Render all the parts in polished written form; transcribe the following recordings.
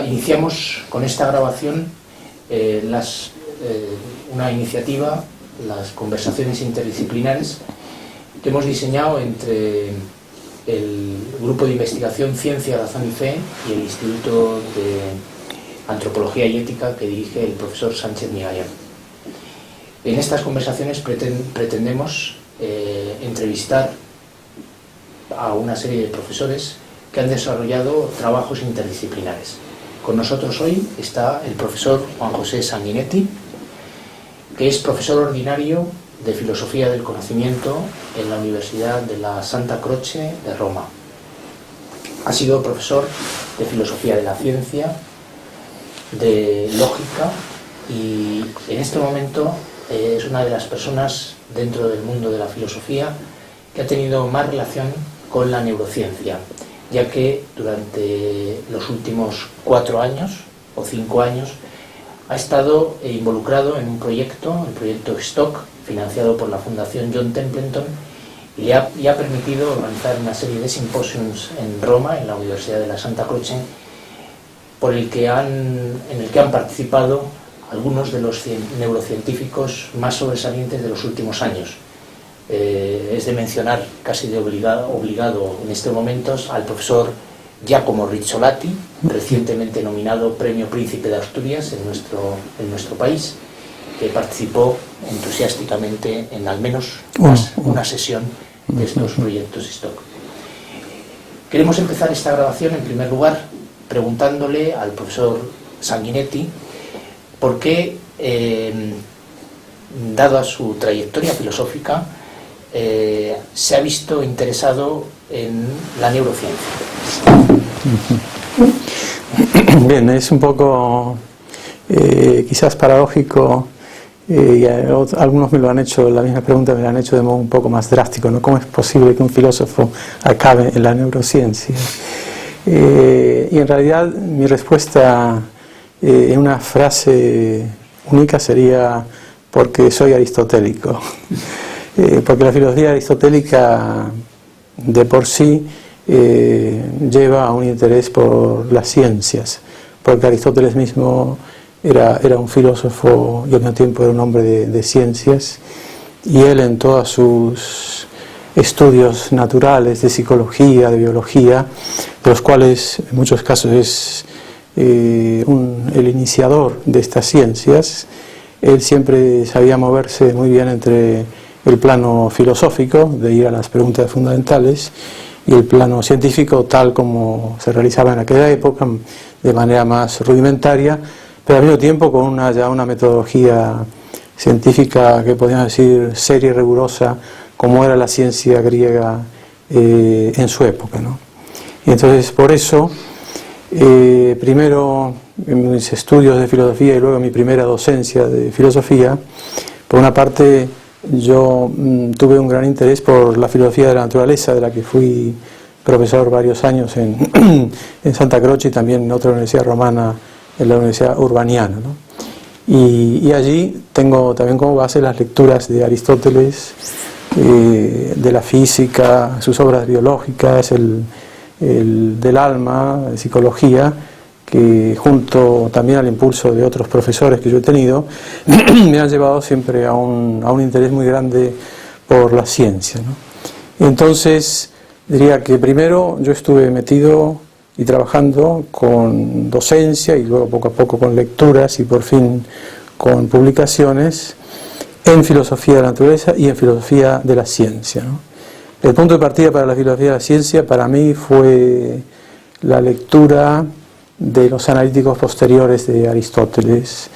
Iniciamos con esta grabación una iniciativa, las conversaciones interdisciplinares, que hemos diseñado entre el Grupo de Investigación Ciencia, Razón y Fe y el Instituto de Antropología y Ética que dirige el profesor Sánchez Migallán. En estas conversaciones pretendemos entrevistar a una serie de profesores que han desarrollado trabajos interdisciplinares. Con nosotros hoy está el profesor Juan José Sanguinetti, que es profesor ordinario de Filosofía del Conocimiento en la Universidad de la Santa Croce de Roma. Ha sido profesor de Filosofía de la Ciencia, de Lógica, y en este momento es una de las personas dentro del mundo de la filosofía que ha tenido más relación con la neurociencia, ya que durante los últimos 4 años o 5 años ha estado involucrado en un proyecto, el proyecto STOCK, financiado por la Fundación John Templeton, y le ha permitido organizar una serie de simposios en Roma, en la Universidad de la Santa Croce, en el que han participado algunos de los neurocientíficos más sobresalientes de los últimos años. Es de mencionar casi de obligado en estos momentos al profesor Giacomo Rizzolatti, recientemente nominado Premio Príncipe de Asturias en nuestro país, que participó entusiásticamente en al menos una sesión de estos proyectos STOCK. Queremos empezar esta grabación en primer lugar preguntándole al profesor Sanguinetti por qué, dada su trayectoria filosófica, se ha visto interesado en la neurociencia. Bien, es un poco quizás paradójico, y algunos me lo han hecho, la misma pregunta me la han hecho de modo un poco más drástico, ¿no? ¿Cómo es posible que un filósofo acabe en la neurociencia? Y en realidad mi respuesta en una frase única sería: porque soy aristotélico. Porque la filosofía aristotélica de por sí lleva a un interés por las ciencias, porque Aristóteles mismo era un filósofo y al mismo tiempo era un hombre de ciencias, y él en todos sus estudios naturales, de psicología, de biología, de los cuales en muchos casos es el iniciador de estas ciencias, él siempre sabía moverse muy bien entre el plano filosófico, de ir a las preguntas fundamentales, y el plano científico, tal como se realizaba en aquella época, de manera más rudimentaria, pero al mismo tiempo con ya una metodología científica que podríamos decir seria y rigurosa, como era la ciencia griega en su época, ¿no? Y entonces, por eso, primero en mis estudios de filosofía y luego en mi primera docencia de filosofía, por una parte yo tuve un gran interés por la filosofía de la naturaleza, de la que fui profesor varios años en Santa Croce y también en otra universidad romana, en la Universidad Urbaniana, ¿no? Y allí tengo también como base las lecturas de Aristóteles, de la física, sus obras biológicas, el del alma, de psicología, que junto también al impulso de otros profesores que yo he tenido, me han llevado siempre a un interés muy grande por la ciencia, ¿no? Entonces, diría que primero yo estuve metido y trabajando con docencia y luego poco a poco con lecturas y por fin con publicaciones en filosofía de la naturaleza y en filosofía de la ciencia, ¿no? El punto de partida para la filosofía de la ciencia para mí fue la lectura de los analíticos posteriores de Aristóteles,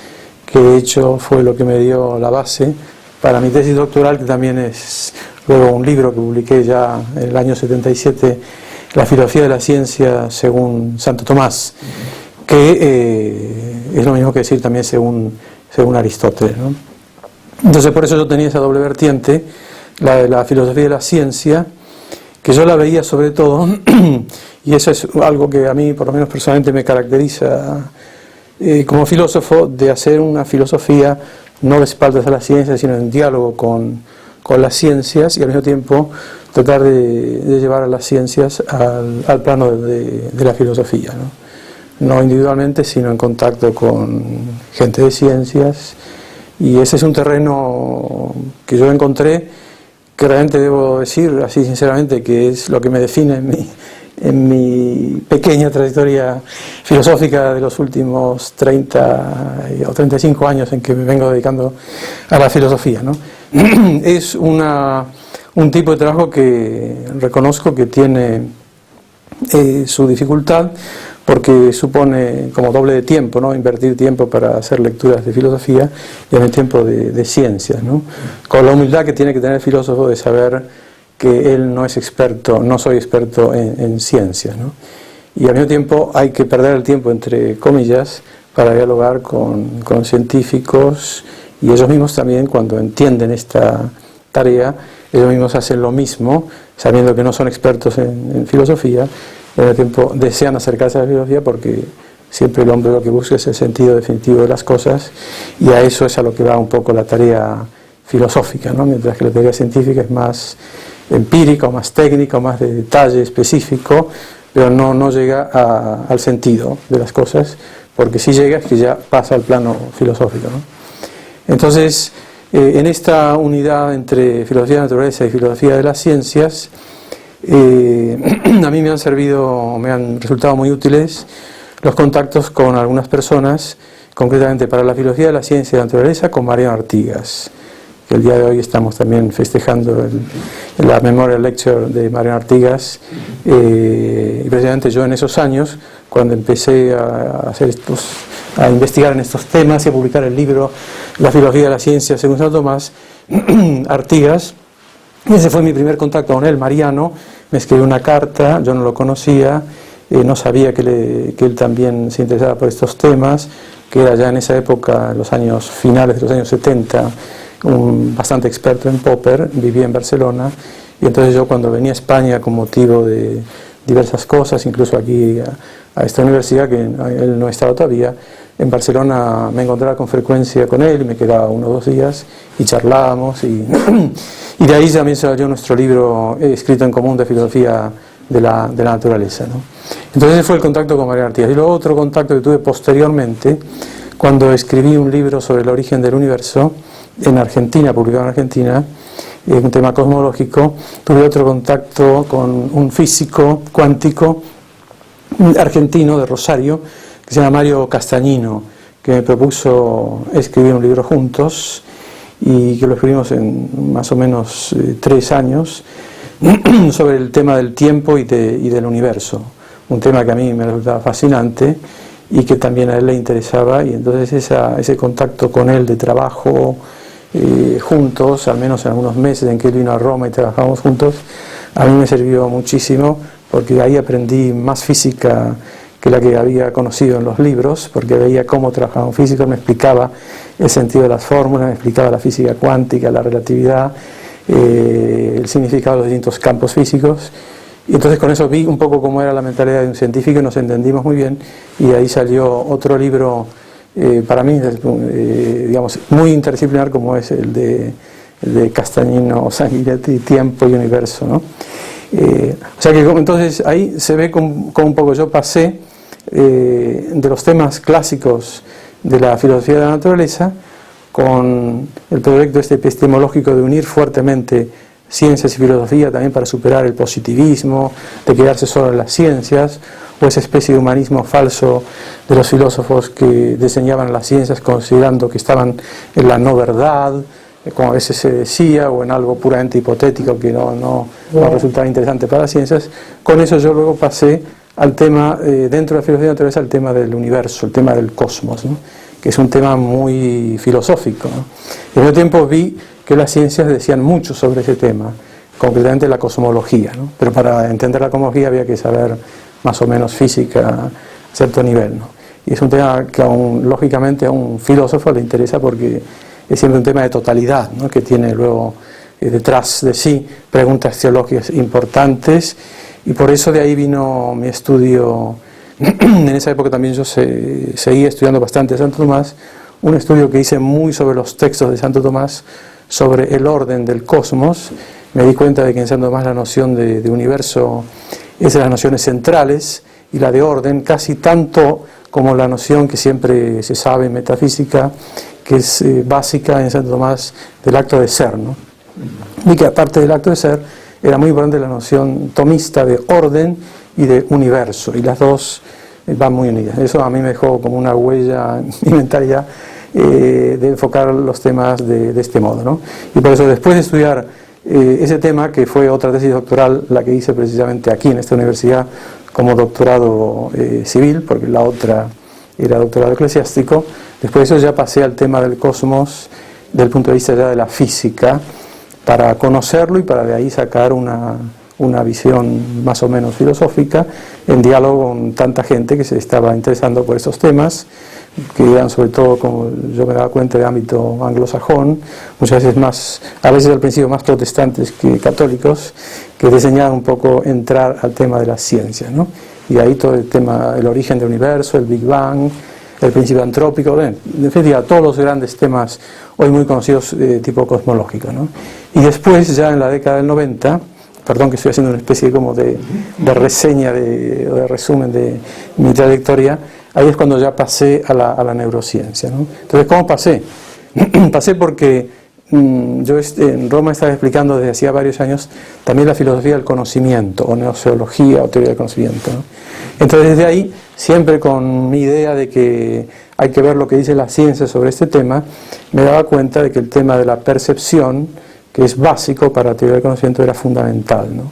que de hecho fue lo que me dio la base para mi tesis doctoral, que también es luego un libro que publiqué ya en el año 77, La filosofía de la ciencia según Santo Tomás, que es lo mismo que decir también según Aristóteles, ¿no? Entonces por eso yo tenía esa doble vertiente, la de la filosofía de la ciencia, que yo la veía sobre todo, y eso es algo que a mí por lo menos personalmente me caracteriza como filósofo, de hacer una filosofía no de espaldas a la ciencia, sino en diálogo con las ciencias, y al mismo tiempo tratar de llevar a las ciencias al plano de la filosofía, ¿no? no individualmente, sino en contacto con gente de ciencias, y ese es un terreno que yo encontré, que realmente debo decir, así sinceramente, que es lo que me define en mi pequeña trayectoria filosófica de los últimos 30 o 35 años en que me vengo dedicando a la filosofía, ¿no? Es un tipo de trabajo que reconozco que tiene su dificultad, porque supone como doble de tiempo, ¿no? Invertir tiempo para hacer lecturas de filosofía y en el tiempo de ciencias, ¿no? Con la humildad que tiene que tener el filósofo de saber que él no es experto, no soy experto en ciencias, ¿no? Y al mismo tiempo hay que perder el tiempo, entre comillas, para dialogar con científicos, y ellos mismos también, cuando entienden esta tarea, ellos mismos hacen lo mismo, sabiendo que no son expertos en filosofía, y al mismo tiempo desean acercarse a la filosofía, porque siempre el hombre lo que busca es el sentido definitivo de las cosas, y a eso es a lo que va un poco la tarea filosófica, ¿no? Mientras que la teoría científica es más empírica, o más técnica, o más de detalle específico, pero no llega al sentido de las cosas, porque si llega es que ya pasa al plano filosófico, ¿no? Entonces, en esta unidad entre filosofía de la naturaleza y filosofía de las ciencias, a mí me han resultado muy útiles los contactos con algunas personas, concretamente para la filosofía de la ciencia y la naturaleza, con Mariano Artigas, que el día de hoy estamos también festejando la Memorial Lecture de Mariano Artigas, y precisamente yo en esos años, cuando empecé a investigar en estos temas y a publicar el libro La filosofía de la ciencia según Santo Tomás, Artigas, ese fue mi primer contacto con él. Mariano me escribió una carta, yo no lo conocía, no sabía que él también se interesaba por estos temas, que era ya en esa época, en los años finales de los años 70, bastante experto en Popper, vivía en Barcelona, y entonces yo, cuando venía a España con motivo de diversas cosas, incluso aquí a esta universidad, que él no estaba todavía, en Barcelona me encontraba con frecuencia con él, y me quedaba 1 o 2 días y charlábamos, y de ahí también salió nuestro libro escrito en común de filosofía de la naturaleza, ¿no? Entonces ese fue el contacto con Mariano Artigas. Y luego otro contacto que tuve posteriormente, cuando escribí un libro sobre el origen del universo en Argentina, publicado en Argentina, un tema cosmológico. Tuve otro contacto con un físico cuántico argentino de Rosario, que se llama Mario Castagnino, que me propuso escribir un libro juntos, y que lo escribimos en más o menos 3 años, sobre el tema del tiempo y del universo, un tema que a mí me resultaba fascinante y que también a él le interesaba, y entonces ese contacto con él de trabajo juntos, al menos en algunos meses en que él vino a Roma y trabajamos juntos, a mí me sirvió muchísimo, porque ahí aprendí más física que la que había conocido en los libros, porque veía cómo trabajaba un físico, me explicaba el sentido de las fórmulas, me explicaba la física cuántica, la relatividad, el significado de los distintos campos físicos, y entonces con eso vi un poco cómo era la mentalidad de un científico y nos entendimos muy bien, y ahí salió otro libro para mí, digamos, muy interdisciplinar, como es el de Castagnino, Sanguinetti, Tiempo y Universo, ¿no? O sea que entonces ahí se ve como un poco yo pasé de los temas clásicos de la filosofía de la naturaleza, con el proyecto epistemológico de unir fuertemente ciencias y filosofía, también para superar el positivismo, de quedarse solo en las ciencias, o esa especie de humanismo falso de los filósofos que diseñaban las ciencias considerando que estaban en la no verdad, como a veces se decía, o en algo puramente hipotético que no resultaba interesante para las ciencias. Con eso yo luego pasé al tema, dentro de la filosofía de la naturaleza, al tema del universo, el tema del cosmos, ¿no? Que es un tema muy filosófico, ¿no? Y al mismo tiempo vi que las ciencias decían mucho sobre ese tema, concretamente la cosmología, ¿no? Pero para entender la cosmología había que saber más o menos física a cierto nivel, ¿no? Y es un tema que lógicamente a un filósofo le interesa, porque es siempre un tema de totalidad, ¿no? Que tiene luego detrás de sí preguntas teológicas importantes, y por eso de ahí vino mi estudio. En esa época también yo seguía estudiando bastante a Santo Tomás, un estudio que hice muy sobre los textos de Santo Tomás, sobre el orden del cosmos. Me di cuenta de que en Santo Tomás la noción de universo es de las nociones centrales, y la de orden, casi tanto como la noción que siempre se sabe en metafísica, que es básica en Santo Tomás del acto de ser, ¿no? Y que aparte del acto de ser, era muy importante la noción tomista de orden y de universo, y las dos van muy unidas. Eso a mí me dejó como una huella en mi mentalidad de enfocar los temas de este modo, ¿no? Y por eso, después de estudiar ese tema, que fue otra tesis doctoral, la que hice precisamente aquí en esta universidad como doctorado civil, porque la otra era doctorado eclesiástico, después de eso ya pasé al tema del cosmos desde el punto de vista ya de la física, para conocerlo y para de ahí sacar una visión más o menos filosófica, en diálogo con tanta gente que se estaba interesando por estos temas, que eran sobre todo, como yo me daba cuenta, de ámbito anglosajón, muchas veces más, a veces al principio más protestantes que católicos, que diseñaban un poco entrar al tema de la ciencia, ¿no? Y ahí todo el tema, el origen del universo, el Big Bang, el principio antrópico, en definitiva, todos los grandes temas hoy muy conocidos de tipo cosmológico, ¿no? Y después, ya en la década del 90, perdón que estoy haciendo una especie como de reseña, de resumen de mi trayectoria, ahí es cuando ya pasé a la neurociencia, ¿no? Entonces, ¿cómo pasé? Pasé porque yo en Roma estaba explicando desde hacía varios años también la filosofía del conocimiento, o gnoseología, o teoría del conocimiento, ¿no? Entonces, desde ahí, siempre con mi idea de que hay que ver lo que dice la ciencia sobre este tema, me daba cuenta de que el tema de la percepción, que es básico para la teoría del conocimiento, era fundamental, ¿no?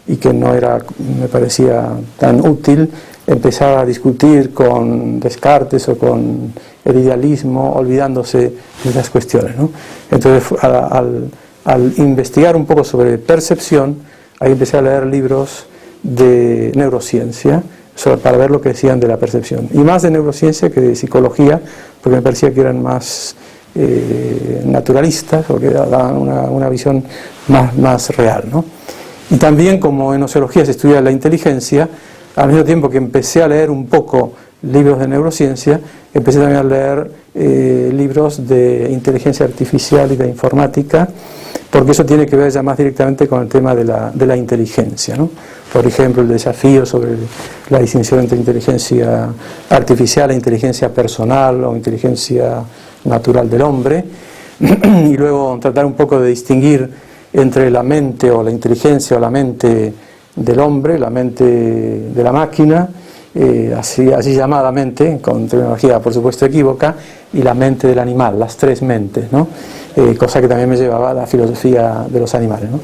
Y que no era, me parecía tan útil empezar a discutir con Descartes o con el idealismo, olvidándose de esas cuestiones, ¿no? Entonces, al investigar un poco sobre percepción, ahí empecé a leer libros de neurociencia para ver lo que decían de la percepción, y más de neurociencia que de psicología, porque me parecía que eran más naturalistas, o que daban una visión más real, ¿no? Y también, como en gnoseología se estudia la inteligencia, al mismo tiempo que empecé a leer un poco libros de neurociencia, empecé también a leer libros de inteligencia artificial y de informática, porque eso tiene que ver ya más directamente con el tema de la inteligencia, ¿no? Por ejemplo, el desafío sobre la distinción entre inteligencia artificial e inteligencia personal o inteligencia natural del hombre, y luego tratar un poco de distinguir entre la mente o la inteligencia o la mente del hombre, la mente de la máquina, así llamada mente, con terminología por supuesto equívoca, y la mente del animal, las tres mentes, ¿no? Cosa que también me llevaba a la filosofía de los animales, ¿no?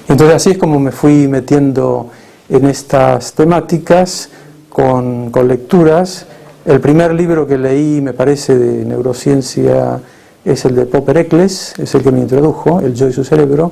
Entonces, así es como me fui metiendo en estas temáticas con lecturas. El primer libro que leí, me parece, de neurociencia es el de Popper Eccles, es el que me introdujo, El yo y su cerebro,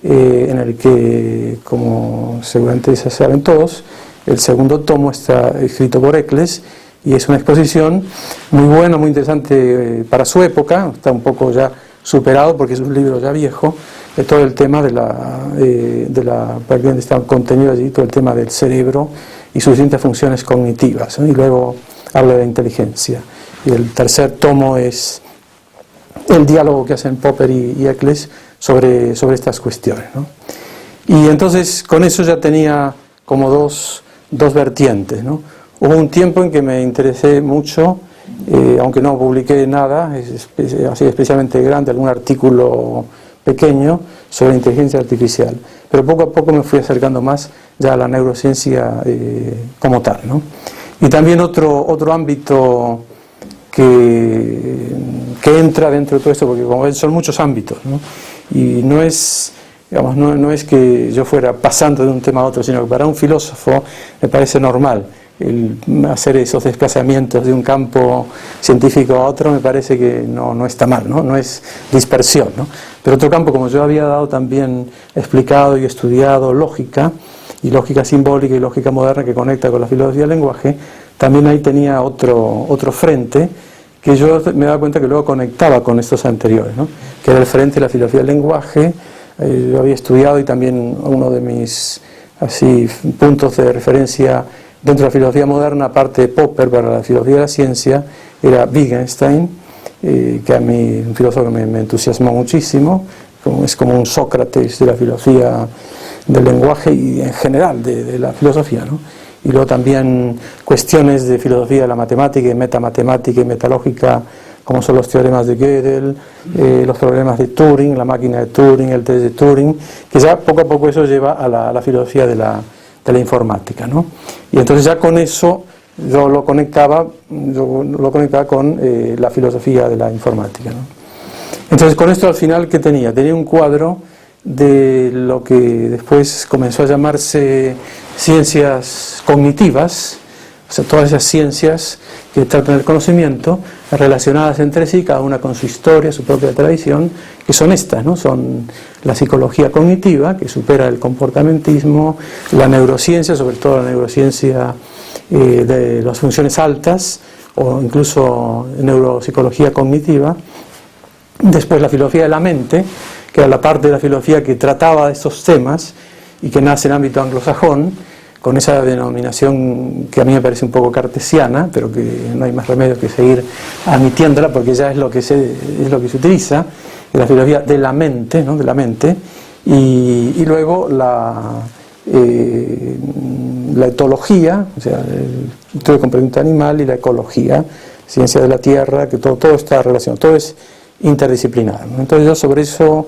en el que, como seguramente ya saben todos, el segundo tomo está escrito por Eccles, y es una exposición muy buena, muy interesante para su época. Está un poco ya superado porque es un libro ya viejo, de todo el tema prácticamente está contenido allí todo el tema del cerebro y sus distintas funciones cognitivas, ¿no? Y luego habla de la inteligencia. Y el tercer tomo es el diálogo que hacen Popper y Eccles sobre estas cuestiones, ¿no? Y entonces con eso ya tenía como dos vertientes, ¿no? Hubo un tiempo en que me interesé mucho, aunque no publiqué nada, así especialmente grande, algún artículo pequeño sobre inteligencia artificial, pero poco a poco me fui acercando más ya a la neurociencia como tal, ¿no? Y también otro ámbito que entra dentro de todo esto, porque como ven son muchos ámbitos, ¿no? Y no es, digamos, no es que yo fuera pasando de un tema a otro, sino que para un filósofo me parece normal el hacer esos desplazamientos de un campo científico a otro. Me parece que no está mal, ¿no? No es dispersión, ¿no? Pero otro campo, como yo había dado también explicado y estudiado, lógica, y lógica simbólica y lógica moderna, que conecta con la filosofía del lenguaje, también ahí tenía otro frente que yo me daba cuenta que luego conectaba con estos anteriores, ¿no? Que era el frente de la filosofía del lenguaje. Yo había estudiado, y también uno de mis puntos de referencia dentro de la filosofía moderna, aparte de Popper para la filosofía de la ciencia, era Wittgenstein, que a mí un filósofo que me entusiasmó muchísimo, es como un Sócrates de la filosofía del lenguaje y en general de la filosofía, ¿no? y luego también cuestiones de filosofía de la matemática y metamatemática y metalógica, como son los teoremas de Gödel, los problemas de Turing, la máquina de Turing, el test de Turing, que ya poco a poco eso lleva a la filosofía de la informática, ¿no? Y entonces ya con eso yo lo conectaba con la filosofía de la informática, ¿no? Entonces con esto al final, ¿qué tenía? Tenía un cuadro de lo que después comenzó a llamarse ciencias cognitivas, o sea, todas esas ciencias que tratan el conocimiento, relacionadas entre sí, cada una con su historia, su propia tradición, que son estas, ¿no? Son la psicología cognitiva, que supera el comportamentismo, la neurociencia, sobre todo la neurociencia de las funciones altas, o incluso neuropsicología cognitiva. Después la filosofía de la mente, que era la parte de la filosofía que trataba de estos temas y que nace en ámbito anglosajón, con esa denominación que a mí me parece un poco cartesiana, pero que no hay más remedio que seguir admitiéndola porque ya es lo que se utiliza, la filosofía de la mente, ¿no? De la mente, y luego la etología, o sea, el estudio de comportamiento animal, y la ecología, ciencia de la tierra, que todo está relacionado, todo es interdisciplinar, ¿no? Entonces yo sobre eso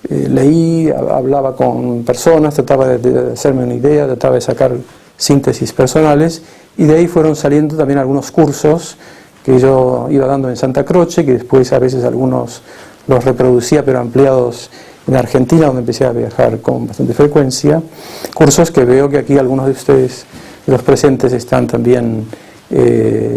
leí, hablaba con personas, trataba de hacerme una idea, trataba de sacar síntesis personales, y de ahí fueron saliendo también algunos cursos que yo iba dando en Santa Croce, que después a veces algunos los reproducía pero ampliados en Argentina, donde empecé a viajar con bastante frecuencia, cursos que veo que aquí algunos de ustedes, los presentes, están también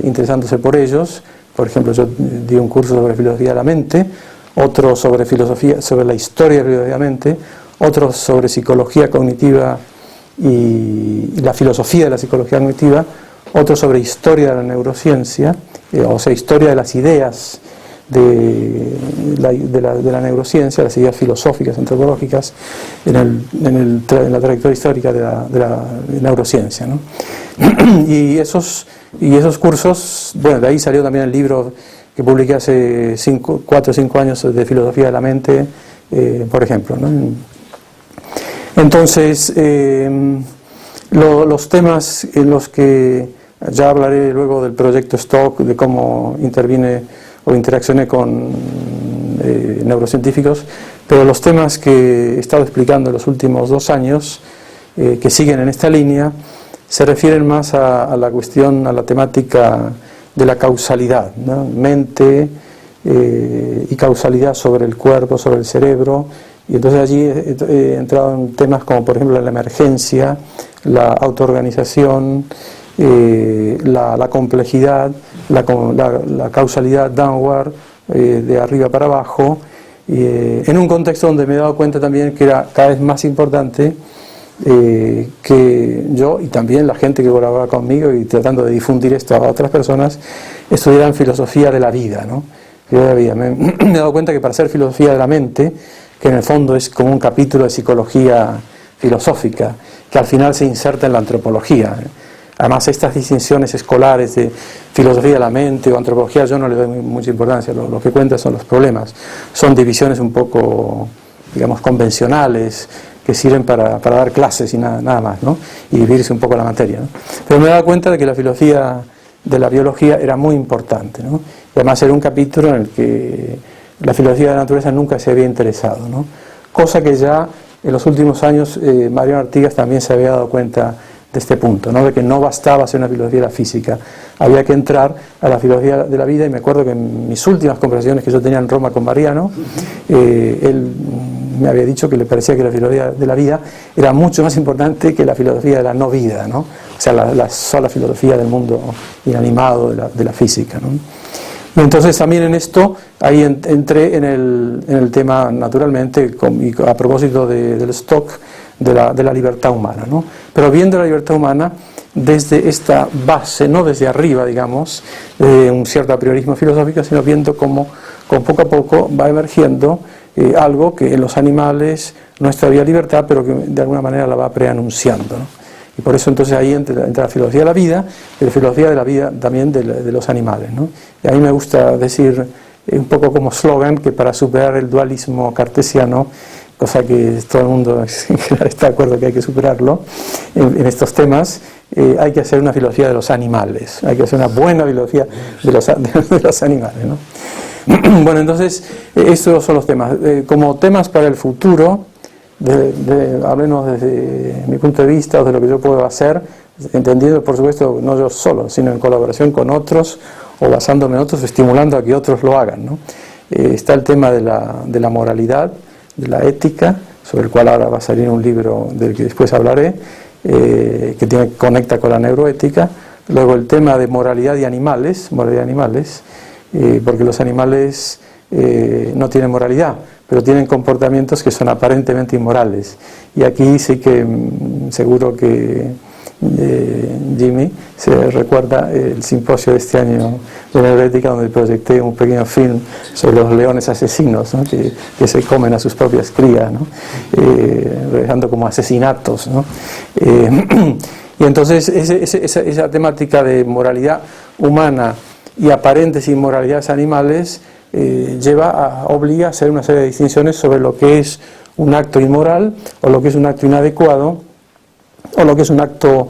interesándose por ellos. Por ejemplo, yo di un curso sobre filosofía de la mente, otro sobre filosofía, sobre la historia de la filosofía de la mente, otro sobre psicología cognitiva y la filosofía de la psicología cognitiva, otro sobre historia de la neurociencia, o sea, historia de las ideas de la neurociencia, las ideas filosóficas, antropológicas, en la trayectoria histórica de la neurociencia, ¿no? Y esos cursos, bueno, de ahí salió también el libro que publiqué hace 4 o 5 años de filosofía de la mente, por ejemplo, ¿no? Entonces, los temas en los que ya hablaré luego del proyecto STOCK, de cómo intervine o interaccioné con neurocientíficos, pero los temas que he estado explicando en los últimos 2 años, que siguen en esta línea, se refieren más a la cuestión, a la temática de la causalidad, ¿no? Mente y causalidad sobre el cuerpo, sobre el cerebro, y entonces allí he entrado en temas como por ejemplo la emergencia, la autoorganización, la complejidad, la causalidad downward, de arriba para abajo, en un contexto donde me he dado cuenta también que era cada vez más importante que yo y también la gente que colabora conmigo y tratando de difundir esto a otras personas estudiaran filosofía de la vida, ¿no? Me he dado cuenta que para hacer filosofía de la mente, que en el fondo es como un capítulo de psicología filosófica, que al final se inserta en la antropología. Además, estas distinciones escolares de filosofía de la mente o antropología, yo no le doy mucha importancia. Lo que cuenta son los problemas. Son divisiones un poco, digamos, convencionales, que sirven para dar clases y nada más, ¿no? Y vivirse un poco la materia, ¿no? Pero me he dado cuenta de que la filosofía de la biología era muy importante, ¿no? Y además era un capítulo en el que la filosofía de la naturaleza nunca se había interesado, ¿no? Cosa que ya en los últimos años Mariano Artigas también se había dado cuenta de este punto, ¿no? De que no bastaba hacer una filosofía de la física, había que entrar a la filosofía de la vida. Y me acuerdo que en mis últimas conversaciones que yo tenía en Roma con Mariano, él me había dicho que le parecía que la filosofía de la vida era mucho más importante que la filosofía de la no vida, ¿no? O sea, la sola filosofía del mundo inanimado de la física, ¿no? Y entonces también en esto, ahí entré en el tema, naturalmente, y a propósito del STOCK, de la libertad humana, ¿no? Pero viendo la libertad humana desde esta base, no desde arriba, digamos, de un cierto apriorismo filosófico, sino viendo cómo poco a poco va emergiendo algo que en los animales no es todavía libertad, pero que de alguna manera la va preanunciando, ¿no? Y por eso entonces ahí entra la filosofía de la vida y la filosofía de la vida también de los animales, ¿no? Y a mí me gusta decir un poco como slogan que para superar el dualismo cartesiano, cosa que todo el mundo en general está de acuerdo que hay que superarlo, en estos temas, hay que hacer una filosofía de los animales, hay que hacer una buena filosofía de los animales, ¿no? Bueno, entonces, estos son los temas. Como temas para el futuro, hablemos desde mi punto de vista o de lo que yo puedo hacer, entendiendo, por supuesto, no yo solo, sino en colaboración con otros, o basándome en otros, estimulando a que otros lo hagan, ¿no? Está el tema de la moralidad, de la ética, sobre el cual ahora va a salir un libro del que después hablaré, que conecta con la neuroética. Luego el tema de moralidad de animales, porque los animales no tienen moralidad, pero tienen comportamientos que son aparentemente inmorales. Y aquí sí que seguro que Jimmy se recuerda el simposio de este año de neuroética, donde proyecté un pequeño film sobre los leones asesinos, ¿no? que se comen a sus propias crías, ¿no? Realizando como asesinatos, ¿no? Y entonces esa temática de moralidad humana y aparentes inmoralidades animales obliga a hacer una serie de distinciones sobre lo que es un acto inmoral, o lo que es un acto inadecuado, o lo que es un acto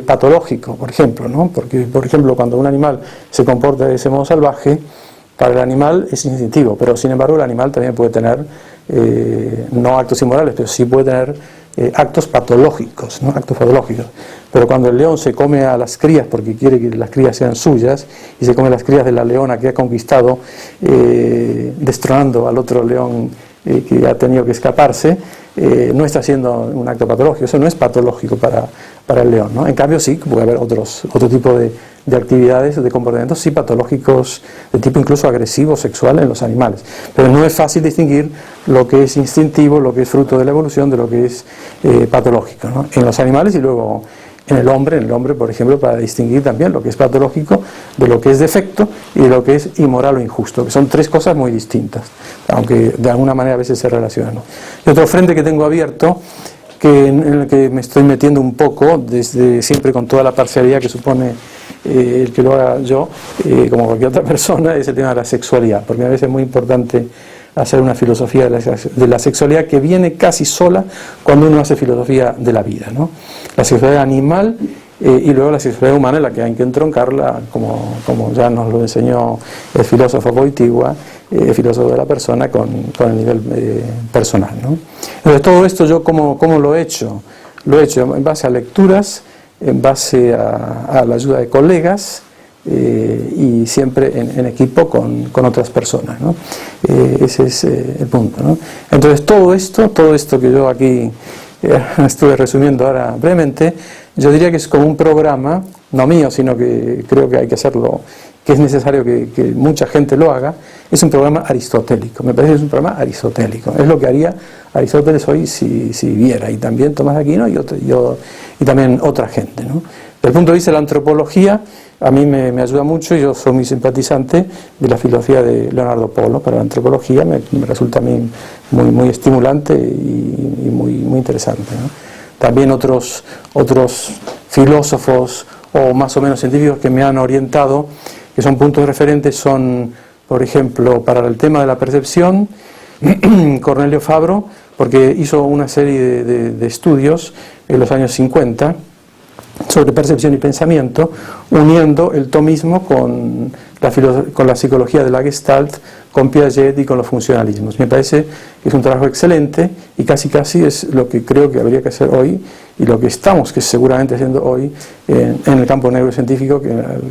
patológico, por ejemplo, ¿no? Porque, por ejemplo, cuando un animal se comporta de ese modo salvaje, para el animal es instintivo, pero sin embargo el animal también puede tener, no actos inmorales, pero sí puede tener actos patológicos, ¿no? Actos patológicos. Pero cuando el león se come a las crías porque quiere que las crías sean suyas, y se come las crías de la leona que ha conquistado, destronando al otro león que ha tenido que escaparse, no está haciendo un acto patológico. Eso no es patológico para el león, ¿no? En cambio sí, puede haber otro tipo de actividades, de comportamientos sí patológicos, de tipo incluso agresivo, sexual en los animales. Pero no es fácil distinguir lo que es instintivo, lo que es fruto de la evolución, de lo que es patológico, ¿no? En los animales y luego en el hombre, por ejemplo, para distinguir también lo que es patológico de lo que es defecto y de lo que es inmoral o injusto, que son tres cosas muy distintas, aunque de alguna manera a veces se relacionan, ¿no? Y otro frente que tengo abierto, en el que me estoy metiendo un poco, desde siempre con toda la parcialidad que supone el que lo haga yo, como cualquier otra persona, es el tema de la sexualidad, porque a veces es muy importante hacer una filosofía de la sexualidad que viene casi sola cuando uno hace filosofía de la vida, ¿no? La sexualidad animal y luego la sexualidad humana, en la que hay que entroncarla, como ya nos lo enseñó el filósofo Wojtyła, filósofo de la persona, con el nivel personal, ¿no? Entonces todo esto yo ¿cómo lo he hecho? Lo he hecho en base a lecturas, en base a la ayuda de colegas, y siempre en equipo con otras personas, ¿no? Ese es el punto, ¿no? Entonces todo esto que yo aquí estuve resumiendo ahora brevemente, yo diría que es como un programa, no mío, sino que creo que hay que hacerlo, que es necesario que mucha gente lo haga. Es un programa aristotélico, me parece que es un programa aristotélico, es lo que haría Aristóteles hoy si viviera, y también Tomás de Aquino y también otra gente, ¿no? Desde el punto de vista de la antropología, a mí me ayuda mucho, y yo soy muy simpatizante de la filosofía de Leonardo Polo. Para la antropología me resulta a mí muy estimulante y muy interesante, ¿no? También otros filósofos o más o menos científicos que me han orientado, que son puntos referentes, son, por ejemplo, para el tema de la percepción, Cornelio Fabro, porque hizo una serie de estudios en los años 50 sobre percepción y pensamiento, uniendo el tomismo con la psicología de la Gestalt, con Piaget y con los funcionalismos. Me parece que es un trabajo excelente y casi es lo que creo que habría que hacer hoy, y lo que estamos seguramente haciendo hoy en el campo neurocientífico,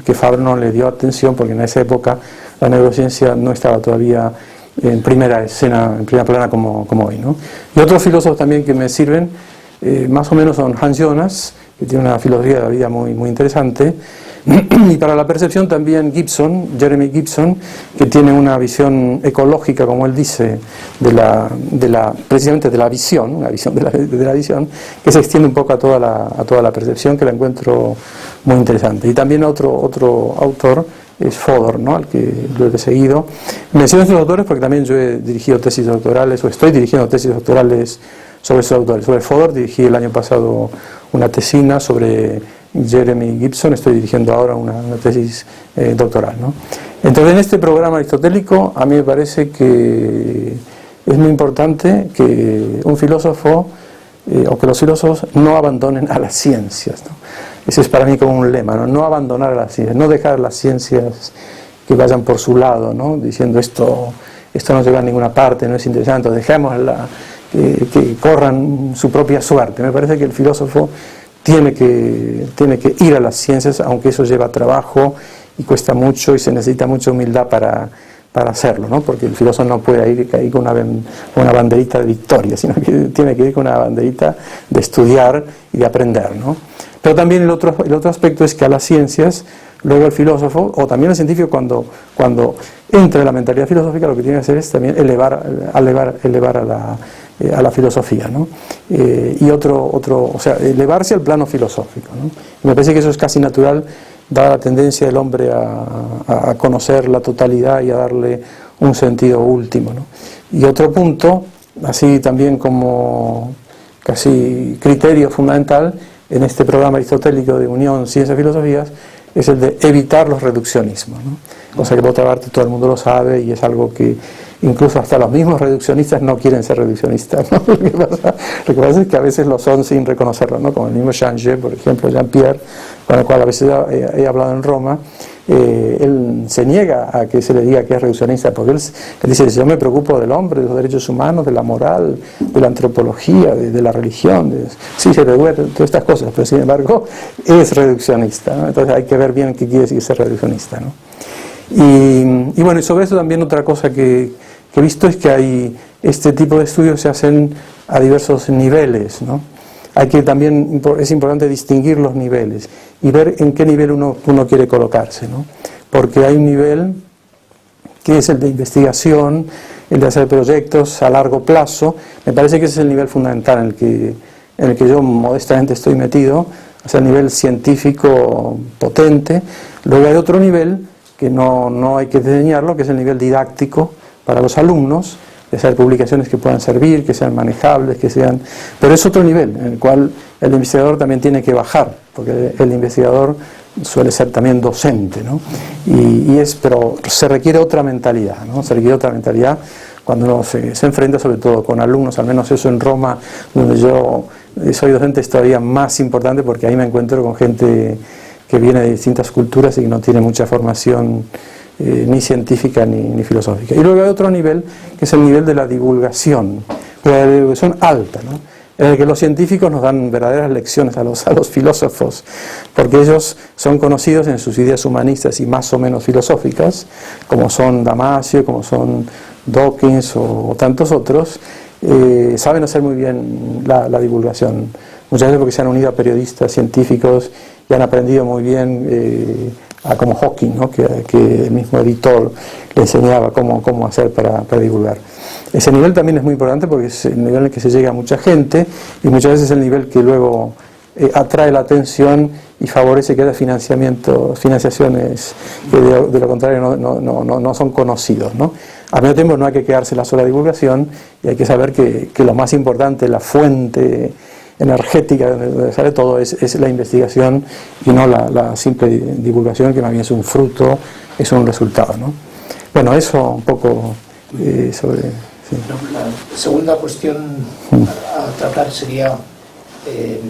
que Fabro no le dio atención porque en esa época la neurociencia no estaba todavía en primera escena, en primera plana como hoy, ¿no? Y otros filósofos también que me sirven más o menos son Hans Jonas, que tiene una filosofía de la vida muy interesante, y para la percepción también Jeremy Gibson, que tiene una visión ecológica, como él dice, precisamente de la visión, una visión de la visión, que se extiende un poco a toda la percepción, que la encuentro muy interesante. Y también otro autor es Fodor, ¿no?, al que lo he seguido. Menciono estos autores porque también yo he dirigido tesis doctorales, o estoy dirigiendo tesis doctorales sobre esos autores. Sobre Fodor dirigí el año pasado una tesina, sobre Jeremy Gibson estoy dirigiendo ahora una tesis doctoral, ¿no? Entonces, en este programa aristotélico, a mí me parece que es muy importante que un filósofo o que los filósofos no abandonen a las ciencias, ¿no? Ese es para mí como un lema, ¿no? No abandonar a las ciencias, no dejar las ciencias que vayan por su lado, ¿no? Diciendo esto no lleva a ninguna parte, no es interesante, dejémosla que corran su propia suerte. Me parece que el filósofo tiene que ir a las ciencias, aunque eso lleva trabajo y cuesta mucho y se necesita mucha humildad para hacerlo, ¿no? Porque el filósofo no puede ir ahí con una banderita de victoria, sino que tiene que ir con una banderita de estudiar y de aprender, ¿no? Pero también el otro aspecto es que a las ciencias, luego el filósofo, o también el científico, cuando entra en la mentalidad filosófica, lo que tiene que hacer es también elevar a la filosofía, ¿no? O sea, elevarse al plano filosófico, ¿no? Y me parece que eso es casi natural, dada la tendencia del hombre a conocer la totalidad y a darle un sentido último, ¿no? Y otro punto, así también como casi criterio fundamental en este programa aristotélico de unión ciencias-filosofías, es el de evitar los reduccionismos, ¿no? Cosa que por otra parte todo el mundo lo sabe y es algo que incluso hasta los mismos reduccionistas no quieren ser reduccionistas, ¿no? Lo que pasa es que a veces lo son sin reconocerlo, ¿no? Como el mismo Changé, por ejemplo, Jean-Pierre, con el cual a veces he hablado en Roma. Él se niega a que se le diga que es reduccionista, porque él dice: yo me preocupo del hombre, de los derechos humanos, de la moral, de la antropología, de la religión, sí, se preocupa de todas estas cosas, pero sin embargo es reduccionista, ¿no? Entonces hay que ver bien qué quiere decir ser reduccionista, ¿no? Y bueno, y sobre eso también otra cosa que he visto es que hay este tipo de estudios se hacen a diversos niveles, ¿no? Es importante distinguir los niveles y ver en qué nivel uno quiere colocarse, ¿no? Porque hay un nivel que es el de investigación, el de hacer proyectos a largo plazo. Me parece que ese es el nivel fundamental en el que yo modestamente estoy metido, o sea, el nivel científico potente. Luego hay otro nivel que no hay que diseñarlo, que es el nivel didáctico para los alumnos, de hacer publicaciones que puedan servir, que sean manejables, pero es otro nivel en el cual el investigador también tiene que bajar, porque el investigador suele ser también docente, ¿no? Pero se requiere otra mentalidad, ¿no? Se requiere otra mentalidad cuando uno se enfrenta sobre todo con alumnos, al menos eso en Roma, donde yo soy docente, es todavía más importante porque ahí me encuentro con gente que viene de distintas culturas y que no tiene mucha formación ni científica ni filosófica. Y luego hay otro nivel, que es el nivel de la divulgación, pero la divulgación alta, ¿no? En el que los científicos nos dan verdaderas lecciones a los filósofos, porque ellos son conocidos en sus ideas humanistas y más o menos filosóficas, como son Damasio, como son Dawkins o tantos otros. Saben hacer muy bien la divulgación, muchas veces porque se han unido a periodistas científicos y han aprendido muy bien, como Hawking, ¿no? que el mismo editor le enseñaba cómo hacer para divulgar. Ese nivel también es muy importante porque es el nivel en el que se llega a mucha gente y muchas veces es el nivel que luego atrae la atención y favorece que haya financiaciones que de lo contrario no son conocidos, ¿no? Al mismo tiempo no hay que quedarse en la sola divulgación y hay que saber que lo más importante, la fuente energética donde sale todo es la investigación y no la simple divulgación, que más bien es un fruto, es un resultado, ¿no? Bueno, eso un poco sobre... Sí. La segunda cuestión a tratar sería, en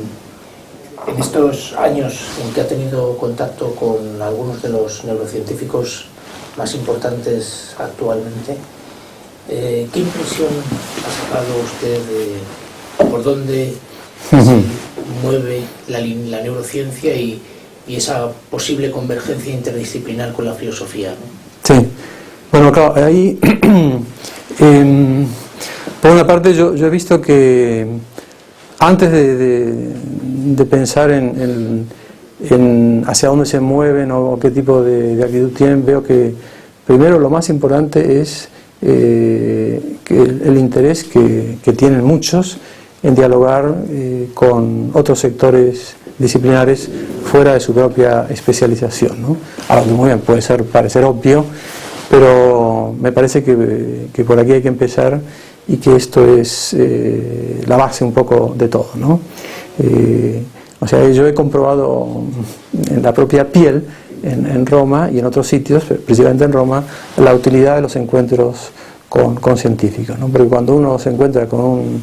estos años en que ha tenido contacto con algunos de los neurocientíficos más importantes actualmente, ¿qué impresión ha sacado usted de por dónde se mueve la neurociencia y esa posible convergencia interdisciplinar con la filosofía, ¿no? Sí, bueno, claro, ahí por una parte yo he visto que antes de pensar en hacia dónde se mueven o qué tipo de actitud tienen, veo que primero lo más importante es que el interés que tienen muchos en dialogar con otros sectores disciplinares fuera de su propia especialización, ¿no? Algo que muy bien puede parecer obvio, pero me parece que por aquí hay que empezar y que esto es la base un poco de todo, ¿no? O sea, yo he comprobado en la propia piel, en Roma y en otros sitios, principalmente en Roma, la utilidad de los encuentros con científicos, ¿no? Porque cuando uno se encuentra con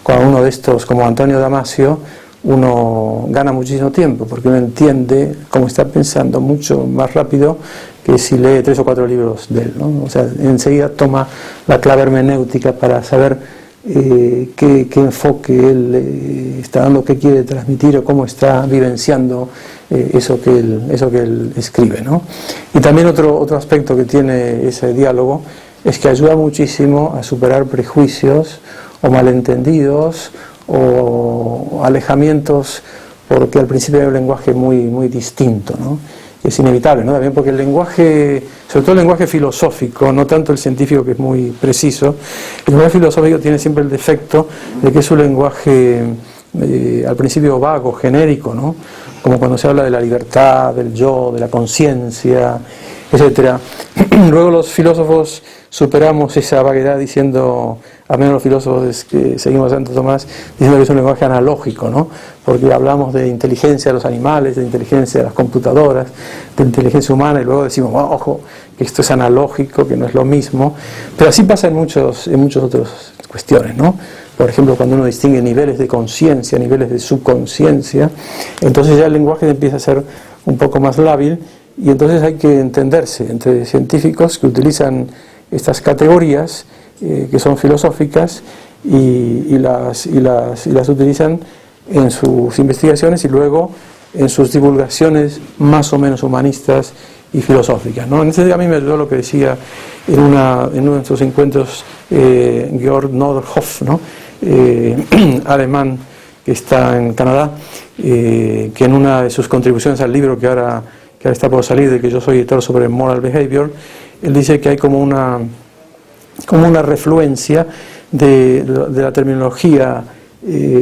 con uno de estos, como Antonio Damasio, uno gana muchísimo tiempo, porque uno entiende cómo está pensando mucho más rápido que si lee 3 o 4 libros de él, ¿no? O sea, enseguida toma la clave hermenéutica para saber qué enfoque él está dando, qué quiere transmitir o cómo está vivenciando eso que él escribe, ¿no? Y también otro aspecto que tiene ese diálogo es que ayuda muchísimo a superar prejuicios o malentendidos o alejamientos, porque al principio hay un lenguaje muy distinto, ¿no? Es inevitable, ¿no? También porque el lenguaje, sobre todo el lenguaje filosófico, no tanto el científico, que es muy preciso, el lenguaje filosófico tiene siempre el defecto de que es un lenguaje al principio vago, genérico, ¿no? Como cuando se habla de la libertad, del yo, de la conciencia, etcétera. Luego los filósofos superamos esa vaguedad diciendo, al menos los filósofos que seguimos a Santo Tomás, diciendo que es un lenguaje analógico, ¿no? Porque hablamos de inteligencia de los animales, de inteligencia de las computadoras, de inteligencia humana, y luego decimos, oh, ojo, que esto es analógico, que no es lo mismo. Pero así pasa en muchas otras cuestiones, ¿no? Por ejemplo, cuando uno distingue niveles de conciencia, niveles de subconsciencia, entonces ya el lenguaje empieza a ser un poco más lábil, y entonces hay que entenderse entre científicos que utilizan estas categorías que son filosóficas y las utilizan en sus investigaciones y luego en sus divulgaciones más o menos humanistas y filosóficas, ¿no? En ese día a mí me ayudó lo que decía en uno de nuestros encuentros Georg Noderhoff, ¿no? Alemán que está en Canadá, que en una de sus contribuciones al libro que ahora está por salir, de que yo soy editor sobre Moral Behavior, él dice que hay como una refluencia de la terminología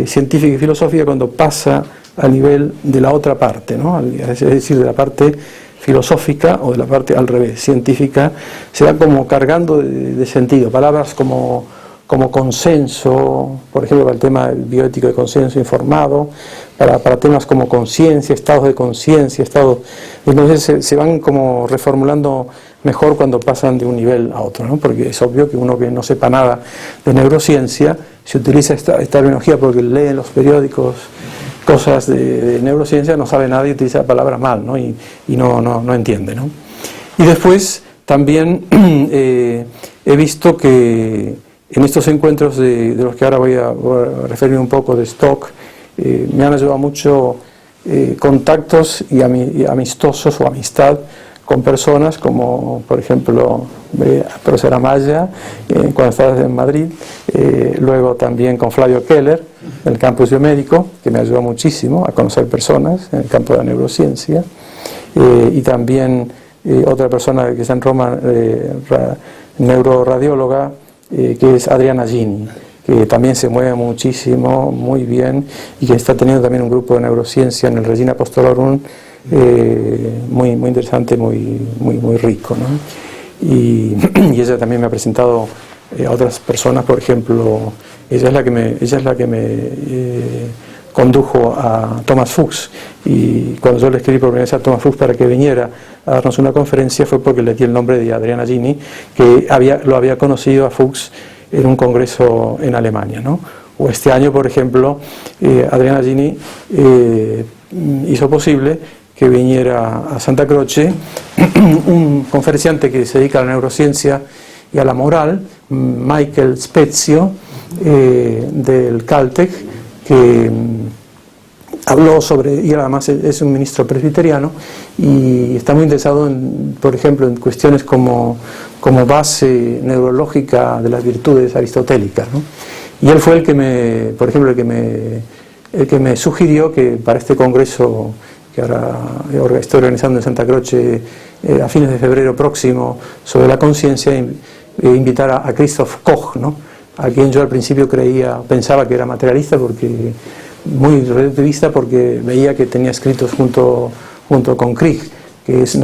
científica y filosófica cuando pasa al nivel de la otra parte, ¿no? Es decir, de la parte filosófica o de la parte al revés, científica, se va como cargando de sentido. Palabras como consenso, por ejemplo, para el tema bioético de consenso informado, para temas como conciencia, estados de conciencia, entonces se van como reformulando mejor cuando pasan de un nivel a otro, ¿no? Porque es obvio que uno que no sepa nada de neurociencia, se utiliza esta terminología porque lee en los periódicos cosas de neurociencia, no sabe nada y utiliza la palabra mal, ¿no? Y no entiende, ¿no? Y después también he visto que en estos encuentros de los que ahora voy a referirme un poco de Stock, me han ayudado mucho contactos y amistosos o amistad con personas como, por ejemplo, profesor Amaya, cuando estaba en Madrid, luego también con Flavio Keller, en el campus biomédico, que me ayudó muchísimo a conocer personas en el campo de la neurociencia, y también otra persona que está en Roma, neuroradióloga, que es Adriana Gini, que también se mueve muchísimo, muy bien, y que está teniendo también un grupo de neurociencia en el Regina Apostolorum muy interesante, muy rico, ¿no? Y ella también me ha presentado a otras personas, por ejemplo, ella es la que me condujo a Thomas Fuchs, y cuando yo le escribí por primera vez a Thomas Fuchs para que viniera a darnos una conferencia fue porque le di el nombre de Adriana Gini, que lo había conocido a Fuchs en un congreso en Alemania, ¿no? O este año, por ejemplo, Adriana Gini hizo posible que viniera a Santa Croce un conferenciante que se dedica a la neurociencia y a la moral, Michael Spezio, del Caltech, que habló sobre, y además es un ministro presbiteriano, y está muy interesado, por ejemplo, en cuestiones como base neurológica de las virtudes aristotélicas, ¿no? Y él fue el que por ejemplo, el que me sugirió que para este congreso que ahora estoy organizando en Santa Croce a fines de febrero próximo sobre la conciencia, invitar a Christoph Koch, ¿no? A quien yo al principio pensaba que era materialista, muy reductivista, porque veía que tenía escritos junto con Krieg, que es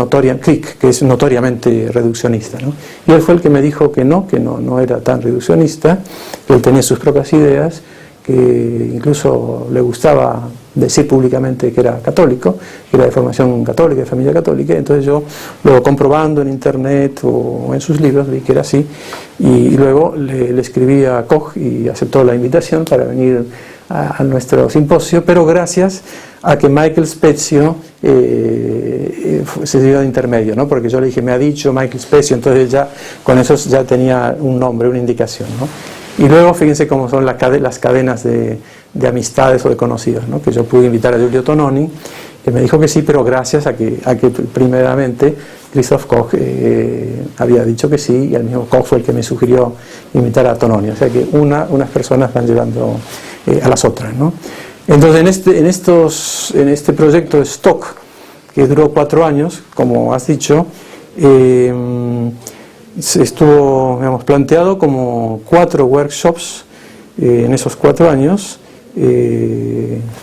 notoriamente reduccionista, ¿no? Y él fue el que me dijo que no era tan reduccionista, que él tenía sus propias ideas, que incluso le gustaba decir públicamente que era católico, que era de formación católica, de familia católica. Entonces yo, luego comprobando en internet o en sus libros, vi que era así, y luego le escribí a Koch y aceptó la invitación para venir a nuestro simposio, pero gracias a que Michael Spezio se dio de intermedio, ¿no? Porque yo le dije, me ha dicho Michael Spezio, entonces ya con eso ya tenía un nombre, una indicación, ¿no? Y luego fíjense cómo son las cadenas de amistades o de conocidos, ¿no? Que yo pude invitar a Giulio Tononi, que me dijo que sí, pero gracias a que primeramente Christoph Koch había dicho que sí, y el mismo Koch fue el que me sugirió invitar a Tononi. O sea que unas personas van llevando a las otras, ¿no? Entonces en este proyecto de Stock, que duró 4 años, como has dicho, se estuvo, digamos, planteado como 4 workshops en esos 4 años.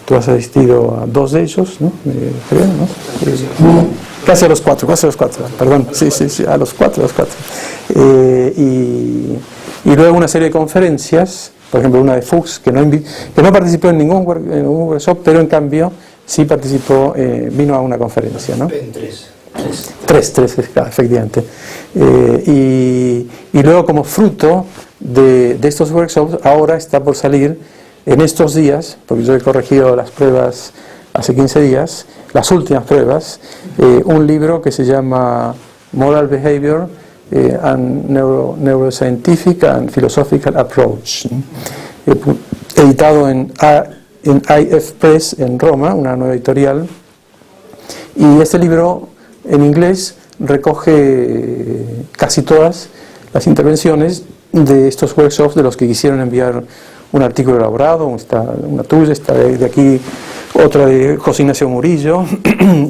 Tú has asistido a 2 de ellos, ¿no? Creo, ¿no? Casi a los 4, perdón, sí, a los 4. Y luego una serie de conferencias, por ejemplo una de Fuchs, que no participó en ningún workshop, pero en cambio sí participó, vino a una conferencia, ¿no? En 3, efectivamente. Y luego, como fruto de estos workshops, ahora está por salir en estos días, porque yo he corregido las pruebas hace 15 días, las últimas pruebas, un libro que se llama Moral Behavior and Neuroscientific and Philosophical Approach, editado en IF Press en Roma, una nueva editorial. Y este libro en inglés recoge casi todas las intervenciones de estos workshops de los que quisieron enviar un artículo elaborado. Está una tuya, está de aquí otra de José Ignacio Murillo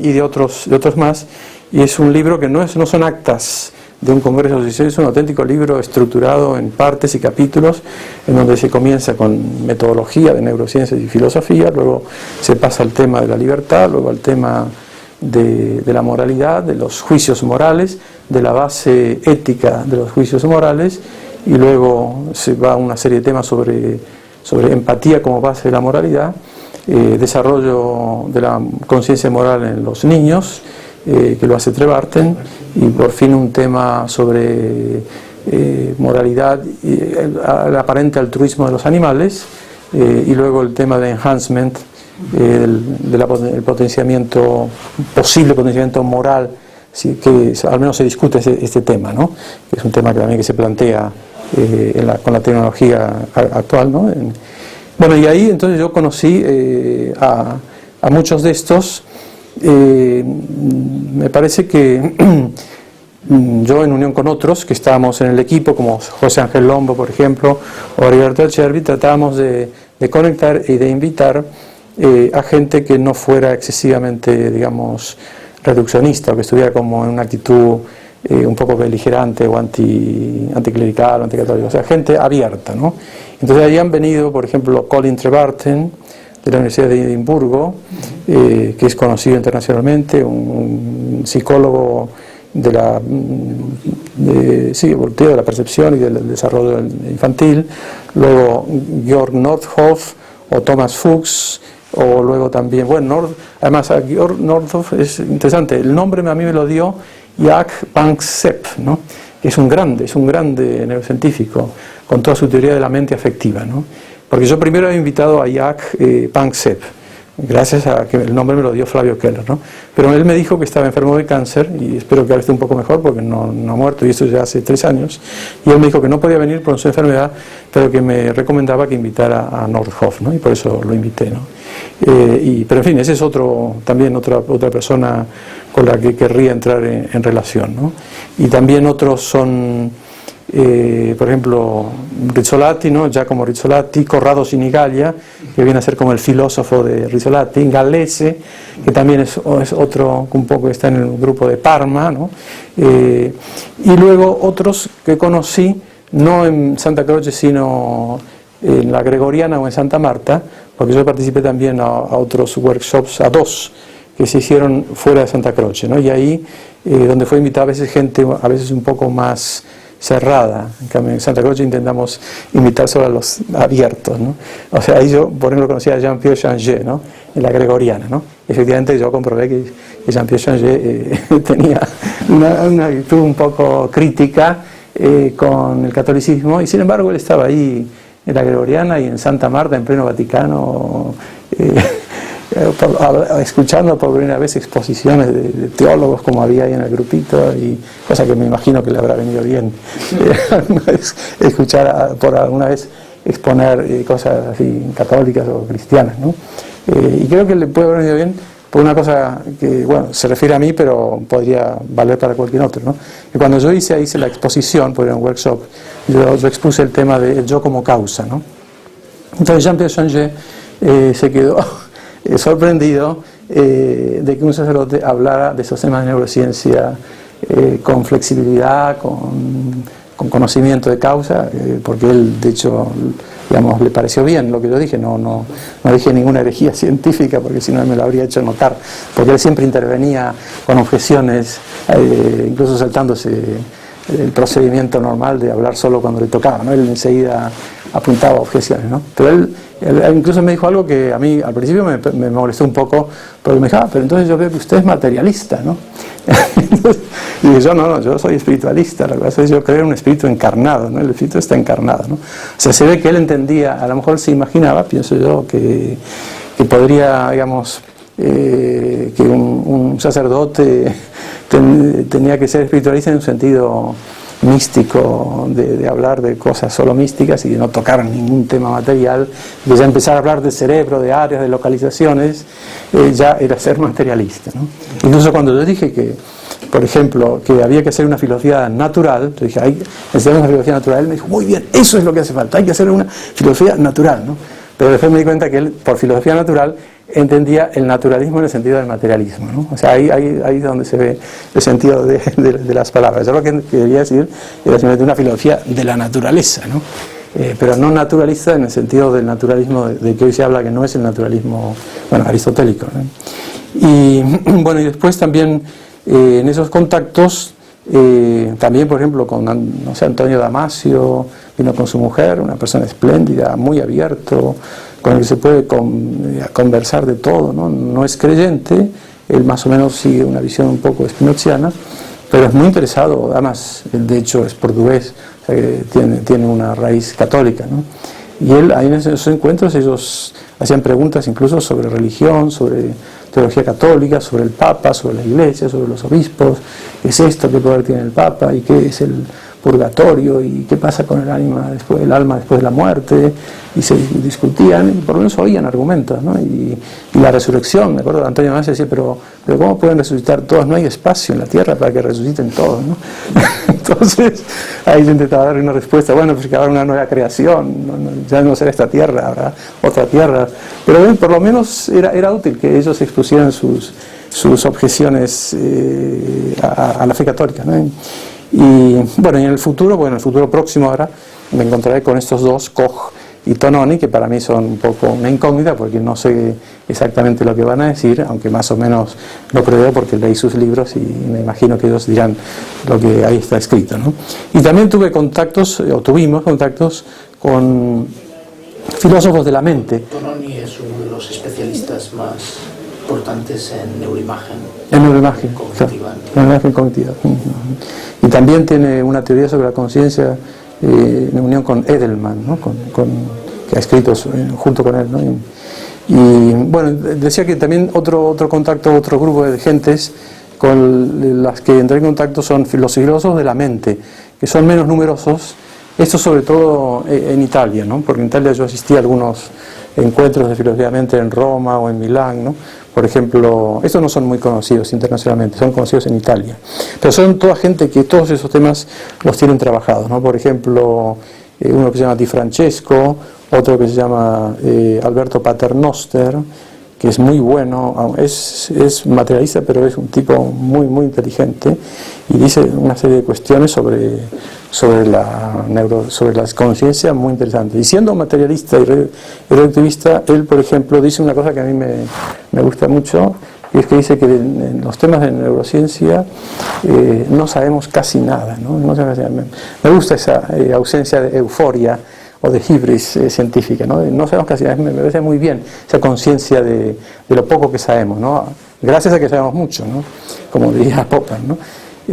y de otros más. Y es un libro que no son actas de un congreso, es un auténtico libro estructurado en partes y capítulos, en donde se comienza con metodología de neurociencias y filosofía, luego se pasa al tema de la libertad, luego al tema de la moralidad, de los juicios morales, de la base ética de los juicios morales, y luego se va a una serie de temas sobre empatía como base de la moralidad, desarrollo de la conciencia moral en los niños, que lo hace Trevarten, y por fin un tema sobre moralidad y el aparente altruismo de los animales, y luego el tema de enhancement, el potenciamiento, posible potenciamiento moral, sí, que al menos se discute este tema, ¿no? Que es un tema que también se plantea con la tecnología actual, ¿no? Bueno, y ahí entonces yo conocí a muchos de estos. Me parece que yo, en unión con otros que estábamos en el equipo, como José Ángel Lombo, por ejemplo, o Heriberto Acerbi, tratábamos de conectar y de invitar a gente que no fuera excesivamente, digamos, reduccionista, o que estuviera como en una actitud un poco beligerante o anticlerical o anticatólica, o sea, gente abierta, ¿no? Entonces ahí han venido, por ejemplo, Colin Trevarten, de la Universidad de Edimburgo, que es conocido internacionalmente, un psicólogo de la percepción y del desarrollo infantil, luego Georg Nordhoff o Thomas Fuchs, o luego también, bueno, además a Georg Nordhoff es interesante, el nombre a mí me lo dio Jaak Panksepp, ¿no? Que es un grande neurocientífico, con toda su teoría de la mente afectiva, ¿no? Porque yo primero he invitado a Jaak Panksepp, gracias a que el nombre me lo dio Flavio Keller, ¿no? Pero él me dijo que estaba enfermo de cáncer, y espero que ahora esté un poco mejor porque no ha muerto, y esto ya hace 3 años, y él me dijo que no podía venir por su enfermedad, pero que me recomendaba que invitara a Nordhoff, ¿no? Y por eso lo invité, ¿no? Pero en fin, ese es también otra persona con la que querría entrar en relación, ¿no? Y también otros son, por ejemplo, Rizzolatti, ¿no? Giacomo Rizzolatti, Corrado Sinigaglia, que viene a ser como el filósofo de Rizzolatti, Gallese, que también es otro, un poco está en el grupo de Parma, ¿no? Y luego otros que conocí, no en Santa Croce, sino en la Gregoriana o en Santa Marta, porque yo participé también a otros workshops, a 2, que se hicieron fuera de Santa Croce, ¿no? Y ahí, donde fue invitada a veces gente, a veces un poco más cerrada. En cambio, en Santa Croce intentamos invitar solo a los abiertos, ¿no? O sea, ahí yo, por ejemplo, conocía a Jean-Pierre Changé, ¿no? En la gregoriana, ¿no? Efectivamente, yo comprobé que Jean-Pierre Changé tenía una actitud un poco crítica con el catolicismo, y sin embargo él estaba ahí en la gregoriana y en Santa Marta, en pleno Vaticano, escuchando por primera vez exposiciones de teólogos como había ahí en el grupito, y cosa que me imagino que le habrá venido bien escuchar por alguna vez exponer cosas así católicas o cristianas, ¿no? Y creo que le puede haber venido bien por una cosa que, bueno, se refiere a mí, pero podría valer para cualquier otro, ¿no? Que cuando yo hice la exposición, porque era un workshop, yo expuse el tema del yo como causa, ¿no? Entonces Jean-Pierre Changé se quedó sorprendido de que un sacerdote hablara de esos temas de neurociencia con flexibilidad, con conocimiento de causa, porque él, de hecho, digamos, le pareció bien lo que yo dije. No dije ninguna herejía científica, porque si no me lo habría hecho notar, porque él siempre intervenía con objeciones, incluso saltándose el procedimiento normal de hablar solo cuando le tocaba, ¿no? Él enseguida apuntaba objeciones, ¿no? Pero él incluso me dijo algo que a mí al principio me molestó un poco, porque me dijo, pero entonces yo veo que usted es materialista, ¿no? Y dije, yo soy espiritualista. La verdad es que yo creo en un espíritu encarnado, ¿no? El espíritu está encarnado, ¿no? O sea, se ve que él entendía, a lo mejor se imaginaba, pienso yo, que podría, digamos, que un sacerdote tenía que ser espiritualista en un sentido místico, de hablar de cosas solo místicas y de no tocar ningún tema material, de ya empezar a hablar de cerebro, de áreas, de localizaciones, ya era ser materialista, ¿no? Incluso cuando yo dije que, por ejemplo, que había que hacer una filosofía natural, yo dije, necesitamos una filosofía natural, él me dijo, muy bien, eso es lo que hace falta, hay que hacer una filosofía natural, ¿no? Pero después me di cuenta que él, por filosofía natural, entendía el naturalismo en el sentido del materialismo, ¿no? O sea, ahí es donde se ve el sentido de las palabras. Yo lo que quería decir era simplemente una filosofía de la naturaleza, ¿no? Pero no naturalista en el sentido del naturalismo de que hoy se habla, que no es el naturalismo, bueno, aristotélico, ¿no? Y bueno, y después también en esos contactos, también por ejemplo con, no sé, Antonio Damasio, vino con su mujer, una persona espléndida, muy abierto, con el que se puede conversar de todo, ¿no? No es creyente, él más o menos sigue una visión un poco spinoziana, pero es muy interesado, además, él de hecho es portugués, o sea que tiene una raíz católica, ¿no? Y él, ahí en esos encuentros, ellos hacían preguntas incluso sobre religión, sobre teología católica, sobre el Papa, sobre la Iglesia, sobre los obispos, ¿qué es esto? ¿Qué poder tiene el Papa? ¿Y qué es el purgatorio? ¿Y qué pasa con el alma después de la muerte? Y se discutían, y por lo menos oían argumentos, ¿no? Y la resurrección, me acuerdo de Antonio Damasio decía, pero ¿cómo pueden resucitar todos? No hay espacio en la tierra para que resuciten todos, ¿no? Entonces, ahí yo intentaba darle una respuesta, bueno, pues que habrá una nueva creación, ya no será esta tierra, habrá otra tierra, pero por lo menos era útil que ellos expusieran sus objeciones a la fe católica, ¿no? Y bueno, y en el futuro próximo ahora, me encontraré con estos dos, Koch y Tononi, que para mí son un poco una incógnita, porque no sé exactamente lo que van a decir, aunque más o menos lo preveo porque leí sus libros y me imagino que ellos dirán lo que ahí está escrito, ¿no? Y también tuvimos contactos con filósofos de la mente. Tononi es uno de los especialistas más importantes en neuroimagen. En neuroimagen cognitiva. Claro, neuroimagen cognitiva. Y también tiene una teoría sobre la conciencia en unión con Edelman, ¿no? Que ha escrito junto con él, ¿no? Y bueno, decía que también otro contacto, otro grupo de gentes con las que entré en contacto son los filósofos de la mente, que son menos numerosos. Esto sobre todo en Italia, ¿no? Porque en Italia yo asistí a algunos encuentros de filosofía de la mente en Roma o en Milán, ¿no? Por ejemplo, estos no son muy conocidos internacionalmente, son conocidos en Italia, pero son toda gente que todos esos temas los tienen trabajados, ¿no? Por ejemplo, uno que se llama Di Francesco, otro que se llama Alberto Paternoster, que es muy bueno, es materialista, pero es un tipo muy, muy inteligente, y dice una serie de cuestiones sobre la conciencia muy interesante. Y siendo materialista y reductivista, él, por ejemplo, dice una cosa que a mí me gusta mucho, y es que dice que en los temas de neurociencia no sabemos casi nada, ¿no? No sabemos casi nada. Me gusta esa ausencia de euforia o de hibris científica, ¿no? No sabemos casi nada, me parece muy bien esa conciencia de lo poco que sabemos, ¿no? Gracias a que sabemos mucho, ¿no? Como diría Popper, ¿no?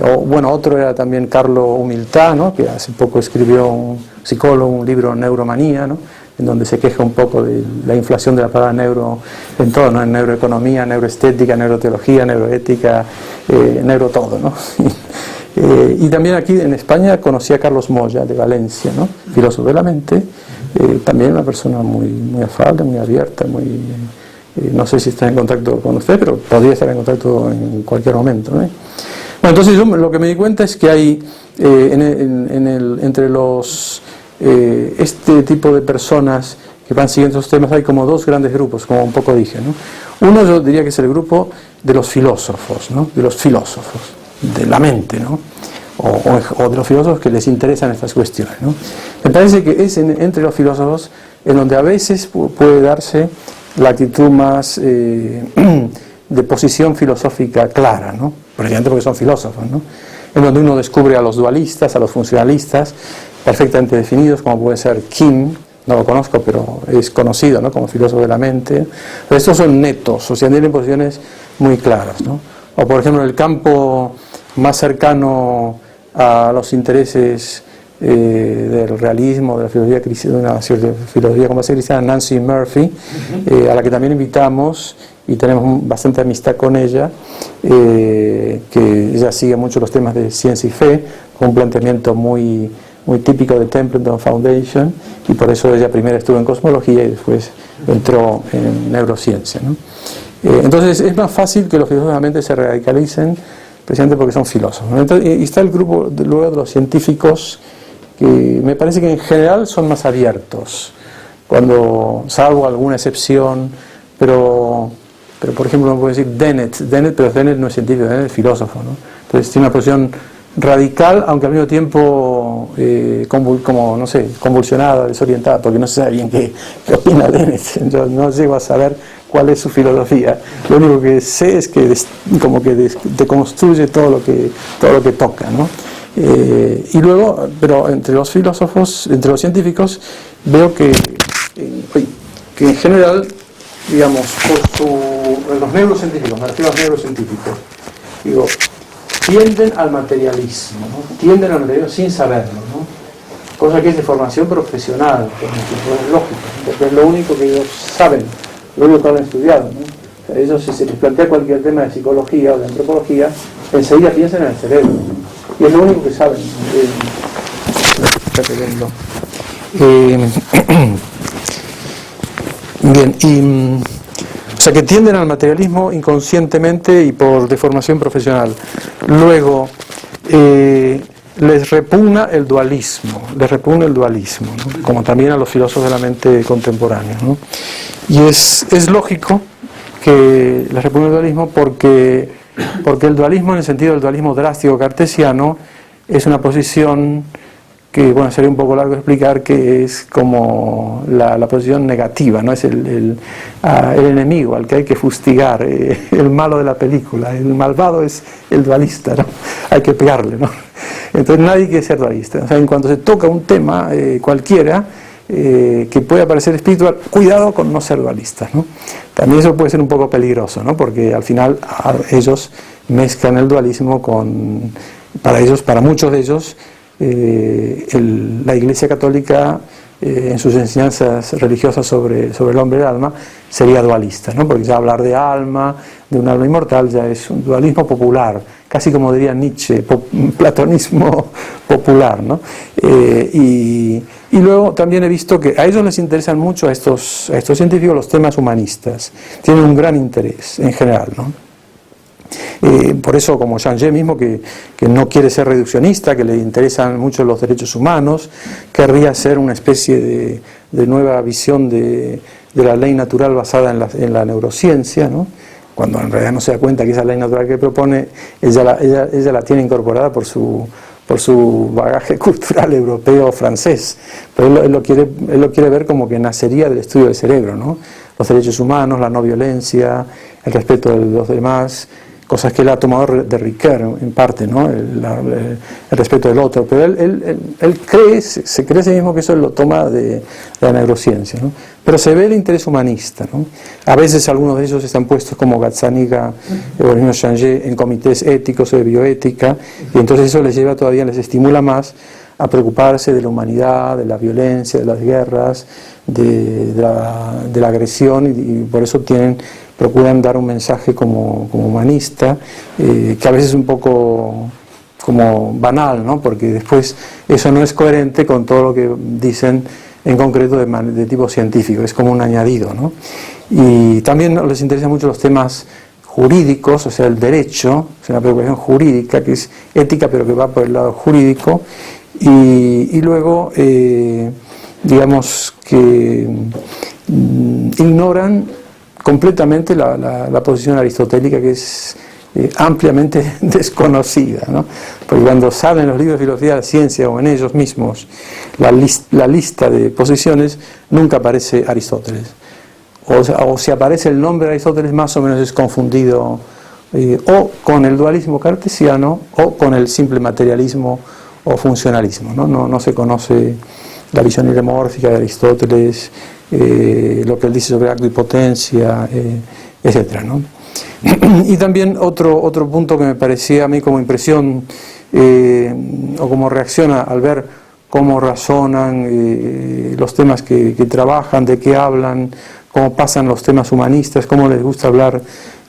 O, bueno, otro era también Carlo Humiltà, ¿no? Que hace poco escribió, un psicólogo, un libro, Neuromanía, ¿no? En donde se queja un poco de la inflación de la palabra neuro en todo, ¿no? En neuroeconomía, neuroestética, neuroteología, neuroética, neuro todo, ¿no? Y también aquí en España conocí a Carlos Moya de Valencia, ¿no? Filósofo de la mente, también una persona muy, muy afable, muy abierta, muy, no sé si está en contacto con usted, pero podría estar en contacto en cualquier momento, ¿no? Bueno, entonces yo lo que me di cuenta es que hay entre los este tipo de personas que van siguiendo estos temas hay como dos grandes grupos, como un poco dije, ¿no? Uno yo diría que es el grupo de los filósofos, ¿no? De los filósofos de la mente, ¿no? O de los filósofos que les interesan estas cuestiones, ¿no? Me parece que es entre los filósofos en donde a veces puede darse la actitud más de posición filosófica clara, ¿no? Precisamente porque son filósofos, ¿no? En donde uno descubre a los dualistas, a los funcionalistas perfectamente definidos, como puede ser Kim, no lo conozco, pero es conocido, ¿no? Como filósofo de la mente. Pero estos son netos, o sea, tienen posiciones muy claras, ¿no? O por ejemplo, en el campo más cercano a los intereses del realismo, de la filosofía cristiana, una filosofía como cristiana, Nancy Murphy, a la que también invitamos y tenemos bastante amistad con ella, que ella sigue mucho los temas de ciencia y fe, con un planteamiento muy típico de Templeton Foundation, y por eso ella primero estuvo en cosmología y después entró en neurociencia, ¿no? Entonces es más fácil que los filósofos de la mente se radicalicen precisamente porque son filósofos, ¿no? Entonces, y está el grupo luego de los científicos que me parece que en general son más abiertos, salvo alguna excepción, pero por ejemplo uno puede decir Dennett, pero Dennett no es científico, Dennett es filósofo, ¿no? Entonces tiene una posición radical, aunque al mismo tiempo como, no sé, convulsionada, desorientada, porque no se sabe bien qué opina Dennett. Yo no llego a saber cuál es su filosofía. Lo único que sé es que como que deconstruye todo lo que toca, ¿no? Y luego, pero entre los filósofos, entre los científicos, veo que en general, digamos, los neurocientíficos, me refiero a los neurocientíficos, digo, tienden al materialismo, ¿no? Sin saberlo, ¿no? Cosa que es de formación profesional, es lógico, porque es lo único que ellos saben, lo único que han estudiado, ¿no? O sea, ellos, si se les plantea cualquier tema de psicología o de antropología, enseguida piensan en el cerebro, y es lo único que saben. Bien, o sea que tienden al materialismo inconscientemente y por deformación profesional. Luego, les repugna el dualismo, ¿no? Como también a los filósofos de la mente contemporáneos, ¿no? Y es lógico que les repugna el dualismo porque el dualismo, en el sentido del dualismo drástico cartesiano, es una posición que, bueno, sería un poco largo explicar, que es como la posición negativa, ¿no? Es el enemigo al que hay que fustigar, el malo de la película, el malvado es el dualista, ¿no? Hay que pegarle, ¿no? Entonces nadie quiere ser dualista. O sea, en cuanto se toca un tema cualquiera que pueda parecer espiritual, cuidado con no ser dualistas, ¿no? También eso puede ser un poco peligroso, ¿no? Porque al final ellos mezclan el dualismo para muchos de ellos, la Iglesia Católica en sus enseñanzas religiosas sobre el hombre y el alma sería dualista, ¿no? Porque ya hablar de alma, de un alma inmortal, ya es un dualismo popular, casi como diría Nietzsche, platonismo popular, ¿no? Y luego también he visto que a ellos les interesan mucho, a estos científicos, los temas humanistas, tienen un gran interés en general, ¿no? Por eso, como Jean mismo, que no quiere ser reduccionista, que le interesan mucho los derechos humanos, querría ser una especie de nueva visión de la ley natural basada en la neurociencia, ¿no? Cuando en realidad no se da cuenta que esa ley natural que propone ella la tiene incorporada por su por su bagaje cultural europeo o francés, pero él lo quiere ver como que nacería del estudio del cerebro, ¿no? Los derechos humanos, la no violencia, el respeto de los demás, cosas que él ha tomado de Ricoeur en parte, ¿no? El respeto del otro, pero él se cree a sí mismo que eso lo toma de la neurociencia, ¿no? Pero se ve el interés humanista, ¿no? A veces algunos de ellos están puestos como Gazzaniga o el mismo Changé en comités éticos o de bioética, y entonces eso les lleva todavía, les estimula más a preocuparse de la humanidad, de la violencia, de las guerras, de la agresión, y por eso procuran dar un mensaje como humanista, que a veces es un poco como banal, ¿no? Porque después eso no es coherente con todo lo que dicen en concreto de tipo científico, es como un añadido, ¿no? Y también les interesan mucho los temas jurídicos, o sea, el derecho, es una preocupación jurídica que es ética pero que va por el lado jurídico, y luego digamos que ignoran completamente la posición aristotélica, que es ampliamente desconocida, ¿no? Porque cuando salen los libros de filosofía de la ciencia o en ellos mismos la lista de posiciones, nunca aparece Aristóteles, o si aparece el nombre de Aristóteles, más o menos es confundido o con el dualismo cartesiano o con el simple materialismo o funcionalismo, ¿no? No se conoce la visión irremórfica de Aristóteles, lo que él dice sobre acto y potencia, etcétera, ¿no? Y también otro punto que me parecía a mí como impresión o como reacción al ver cómo razonan los temas que trabajan, de qué hablan, cómo pasan los temas humanistas, cómo les gusta hablar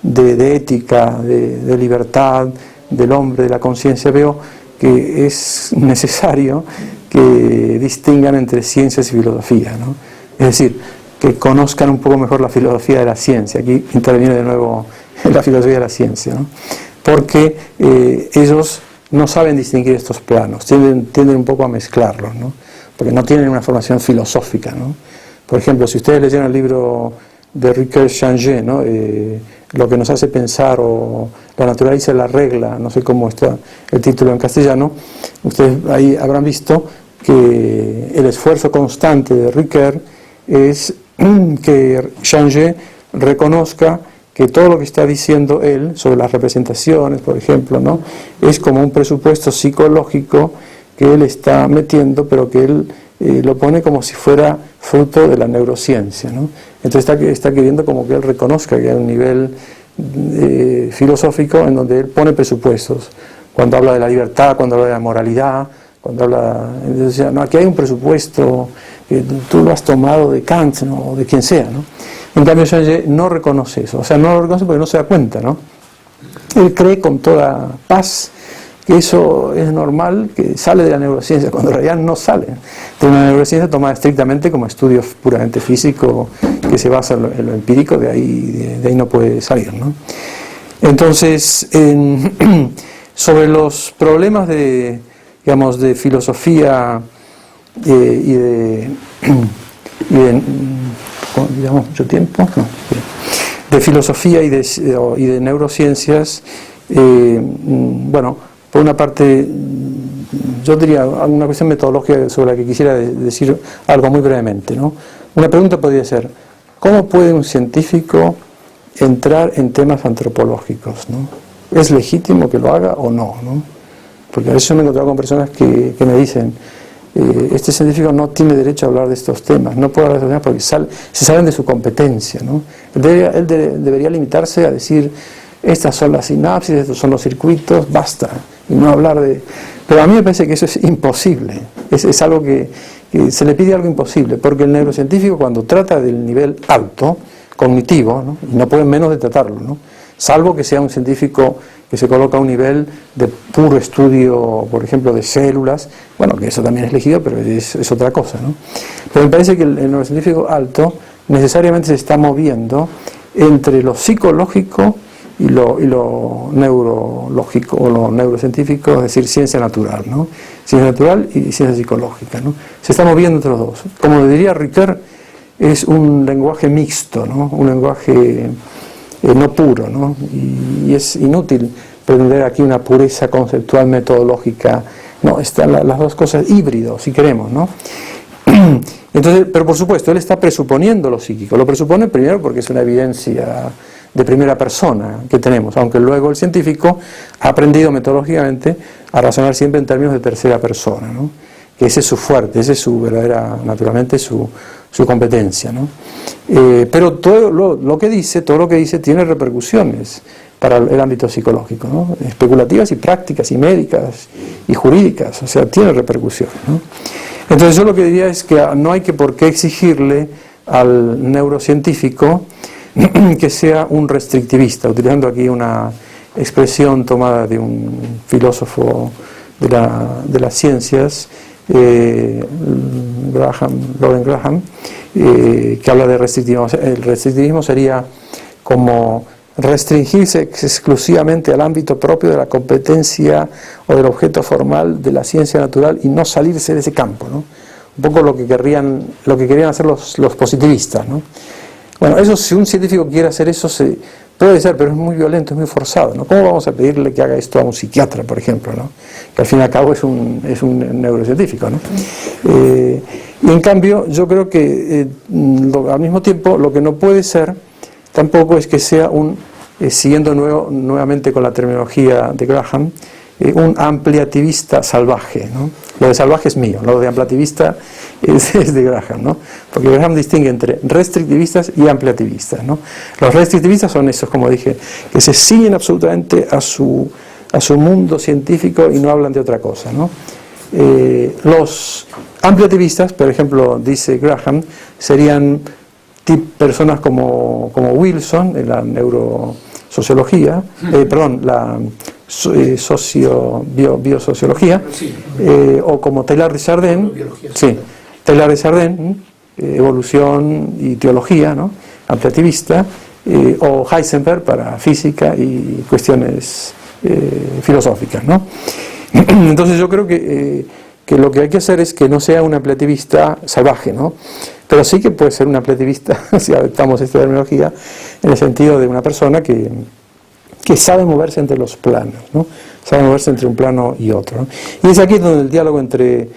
de ética, de libertad, del hombre, de la conciencia, veo que es necesario que distingan entre ciencias y filosofía, ¿no? Es decir, que conozcan un poco mejor la filosofía de la ciencia. Aquí interviene de nuevo la filosofía de la ciencia, ¿no? Porque ellos no saben distinguir estos planos, tienden un poco a mezclarlos, ¿no? Porque no tienen una formación filosófica, ¿no? Por ejemplo, si ustedes leyeron el libro de Ricoeur-Changé, ¿no? Lo que nos hace pensar, o la naturaleza de la regla, no sé cómo está el título en castellano, ustedes ahí habrán visto que el esfuerzo constante de Ricoeur es que Changé reconozca que todo lo que está diciendo él sobre las representaciones, por ejemplo, ¿no? Es como un presupuesto psicológico que él está metiendo, pero que él lo pone como si fuera fruto de la neurociencia, ¿no? Entonces está queriendo como que él reconozca que hay un nivel filosófico en donde él pone presupuestos, cuando habla de la libertad, cuando habla de la moralidad, cuando habla, entonces, no, aquí hay un presupuesto que tú lo has tomado de Kant, ¿no? O de quien sea, ¿no? En cambio Changé no reconoce eso, o sea, no lo reconoce porque no se da cuenta, ¿no? Él cree con toda paz que eso es normal, que sale de la neurociencia, cuando en realidad no sale de una neurociencia tomada estrictamente como estudio puramente físico, que se basa en lo empírico, de ahí no puede salir, ¿no? Entonces, sobre los problemas de filosofía y de digamos mucho tiempo, no, de filosofía y de neurociencias, bueno, por una parte, yo diría alguna cuestión metodológica sobre la que quisiera decir algo muy brevemente, ¿no? Una pregunta podría ser: ¿cómo puede un científico entrar en temas antropológicos, ¿no? ¿Es legítimo que lo haga o no, ¿no? Porque a veces me he encontrado con personas que me dicen: este científico no tiene derecho a hablar de estos temas, no puede hablar de estos temas porque se salen de su competencia, ¿no? Él debería limitarse a decir: estas son las sinapsis, estos son los circuitos, basta, y no hablar de... Pero a mí me parece que eso es imposible, es algo que se le pide algo imposible, porque el neurocientífico, cuando trata del nivel alto, cognitivo, ¿no? Y no puede menos de tratarlo, ¿no? Salvo que sea un científico que se coloca a un nivel de puro estudio, por ejemplo, de células, bueno, que eso también es elegido, pero es otra cosa, ¿no? Pero me parece que el neurocientífico alto necesariamente se está moviendo entre lo psicológico y lo neurológico o lo neurocientífico, es decir, ciencia natural, ¿no? Ciencia natural y ciencia psicológica, ¿no? Se está moviendo entre los dos. Como diría Ricoeur, es un lenguaje mixto, ¿no? Un lenguaje no puro, ¿no? Y es inútil pretender aquí una pureza conceptual metodológica No, están las dos cosas híbridos, si queremos, ¿no? Entonces, pero por supuesto, él está presuponiendo lo psíquico. Lo presupone primero porque es una evidencia de primera persona que tenemos, aunque luego el científico ha aprendido metodológicamente a razonar siempre en términos de tercera persona, ¿no? Que ese es su fuerte, ese es su verdadera, naturalmente, su competencia, ¿no? Pero todo lo que dice tiene repercusiones para el ámbito psicológico, ¿no? Especulativas y prácticas y médicas y jurídicas, o sea, tiene repercusiones, ¿no? Entonces yo lo que diría es que no hay por qué exigirle al neurocientífico que sea un restrictivista, utilizando aquí una expresión tomada de un filósofo de las ciencias, Loren Graham, que habla de restrictivismo. El restrictivismo sería como restringirse exclusivamente al ámbito propio de la competencia o del objeto formal de la ciencia natural y no salirse de ese campo, ¿no? Un poco lo que querían hacer los positivistas, ¿no? Bueno, eso, si un científico quiere hacer eso, puede ser, pero es muy violento, es muy forzado, ¿no? ¿Cómo vamos a pedirle que haga esto a un psiquiatra, por ejemplo, ¿no? Que al fin y al cabo es un neurocientífico, ¿no? Y en cambio, yo creo que al mismo tiempo lo que no puede ser tampoco es que sea siguiendo nuevamente con la terminología de Graham, un ampliativista salvaje, ¿no? Lo de salvaje es mío, lo de ampliativista es de Graham, ¿no? Porque Graham distingue entre restrictivistas y ampliativistas, ¿no? Los restrictivistas son esos, como dije, que se siguen absolutamente a su mundo científico y no hablan de otra cosa, ¿no? Los ampliativistas, por ejemplo, dice Graham, serían personas como Wilson en la neurosociología, la biosociología, o como Teilhard de Chardin, Teilhard de Chardin, evolución y teología, ¿no? Ampliativista, o Heisenberg para física y cuestiones filosóficas, ¿no? Entonces yo creo que lo que hay que hacer es que no sea un ampliativista salvaje, ¿no? Pero sí que puede ser un ampliativista, si adoptamos esta terminología, en el sentido de una persona que sabe moverse entre los planos, ¿no? Sabe moverse entre un plano y otro, ¿no? Y es aquí donde el diálogo entre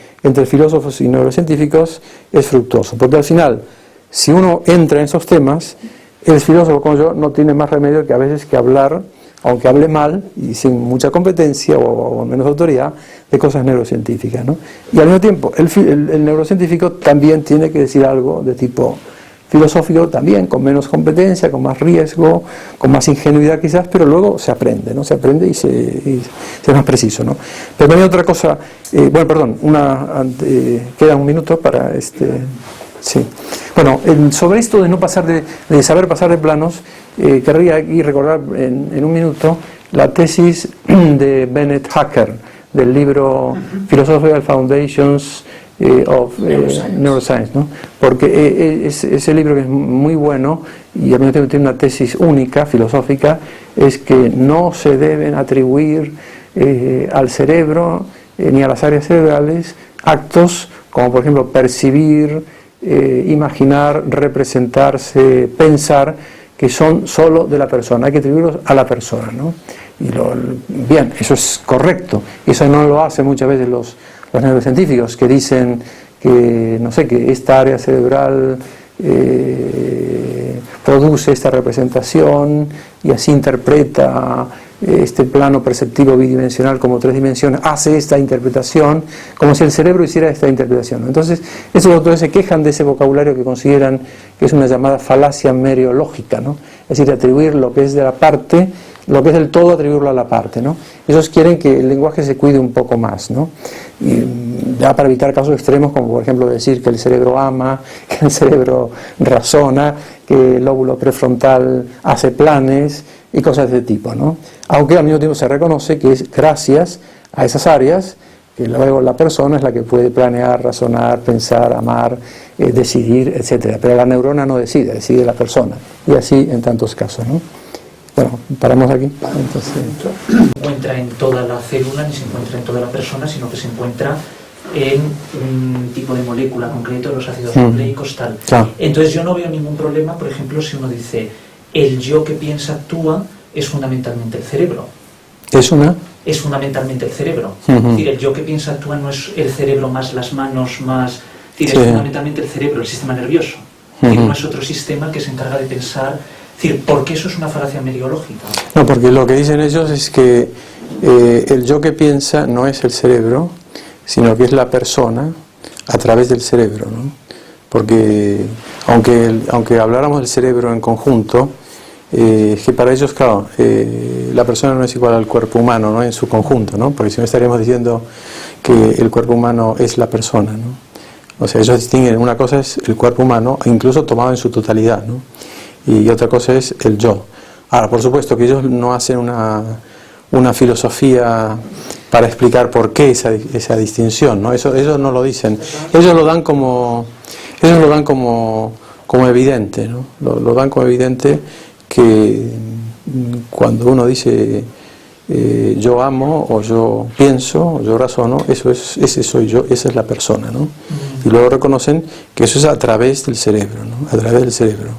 filósofos y neurocientíficos es fructuoso, porque al final, si uno entra en esos temas, el filósofo como yo no tiene más remedio que a veces que hablar, aunque hable mal y sin mucha competencia o menos autoridad, de cosas neurocientíficas, ¿no? Y al mismo tiempo, el neurocientífico también tiene que decir algo de tipo filosófico, también con menos competencia, con más riesgo, con más ingenuidad quizás, pero luego se aprende, ¿no? Se aprende y se es más preciso, ¿no? Pero también otra cosa, queda un minuto para sí. Bueno, sobre esto de no pasar de saber pasar de planos, querría aquí recordar en un minuto la tesis de Bennett Hacker, del libro Philosophical Foundations of Neuroscience, ¿no? Porque ese libro, que es muy bueno y al mismo tiempo tiene una tesis única, filosófica, es que no se deben atribuir al cerebro ni a las áreas cerebrales actos como por ejemplo percibir, imaginar, representarse, pensar, que son solo de la persona, hay que atribuirlos a la persona, ¿no? Y bien, eso es correcto, eso no lo hacen muchas veces los neurocientíficos, que dicen que, no sé, que esta área cerebral produce esta representación y así interpreta este plano perceptivo bidimensional como 3 dimensiones, hace esta interpretación, como si el cerebro hiciera esta interpretación. Entonces, esos autores se quejan de ese vocabulario que consideran que es una llamada falacia meriológica, ¿no? Es decir, atribuir lo que es de la parte, lo que es del todo, atribuirlo a la parte, ¿no? Ellos quieren que el lenguaje se cuide un poco más, ¿no? Y ya para evitar casos extremos, como por ejemplo decir que el cerebro ama, que el cerebro razona, que el lóbulo prefrontal hace planes y cosas de ese tipo, ¿no? Aunque al mismo tiempo se reconoce que es gracias a esas áreas que luego la persona es la que puede planear, razonar, pensar, amar, decidir, etc. Pero la neurona no decide, decide la persona. Y así en tantos casos, ¿no? Bueno, paramos aquí. Entonces, no se encuentra en toda la célula ni se encuentra en toda la persona, sino que se encuentra en un tipo de molécula concreto, los ácidos nucleicos, tal. Claro. Entonces yo no veo ningún problema, por ejemplo, si uno dice el yo que piensa actúa es fundamentalmente el cerebro. ¿Es una? es fundamentalmente el cerebro. Uh-huh. Es decir, el yo que piensa, actúa no es el cerebro más las manos, más... Es decir, Sí. es fundamentalmente el cerebro, el sistema nervioso. Es decir, Uh-huh. no es otro sistema que se encarga de pensar. Es decir, ¿por qué eso es una falacia meriológica? No, porque lo que dicen ellos es que el yo que piensa no es el cerebro, sino que es la persona a través del cerebro, ¿no? Porque aunque habláramos del cerebro en conjunto, que para ellos, claro, la persona no es igual al cuerpo humano, ¿no? En su conjunto, ¿no? Porque si no estaríamos diciendo que el cuerpo humano es la persona, ¿no? O sea, ellos distinguen, una cosa es el cuerpo humano, incluso tomado en su totalidad, ¿no? Y otra cosa es el yo. Ahora, por supuesto que ellos no hacen una filosofía para explicar por qué esa distinción, ¿no? Eso ellos no lo dicen. Ellos lo dan como evidente, ¿no? Lo dan como evidente que cuando uno dice yo amo, o yo pienso, o yo razono, ese soy yo, esa es la persona, ¿no? Y luego reconocen que eso es a través del cerebro, ¿no? A través del cerebro,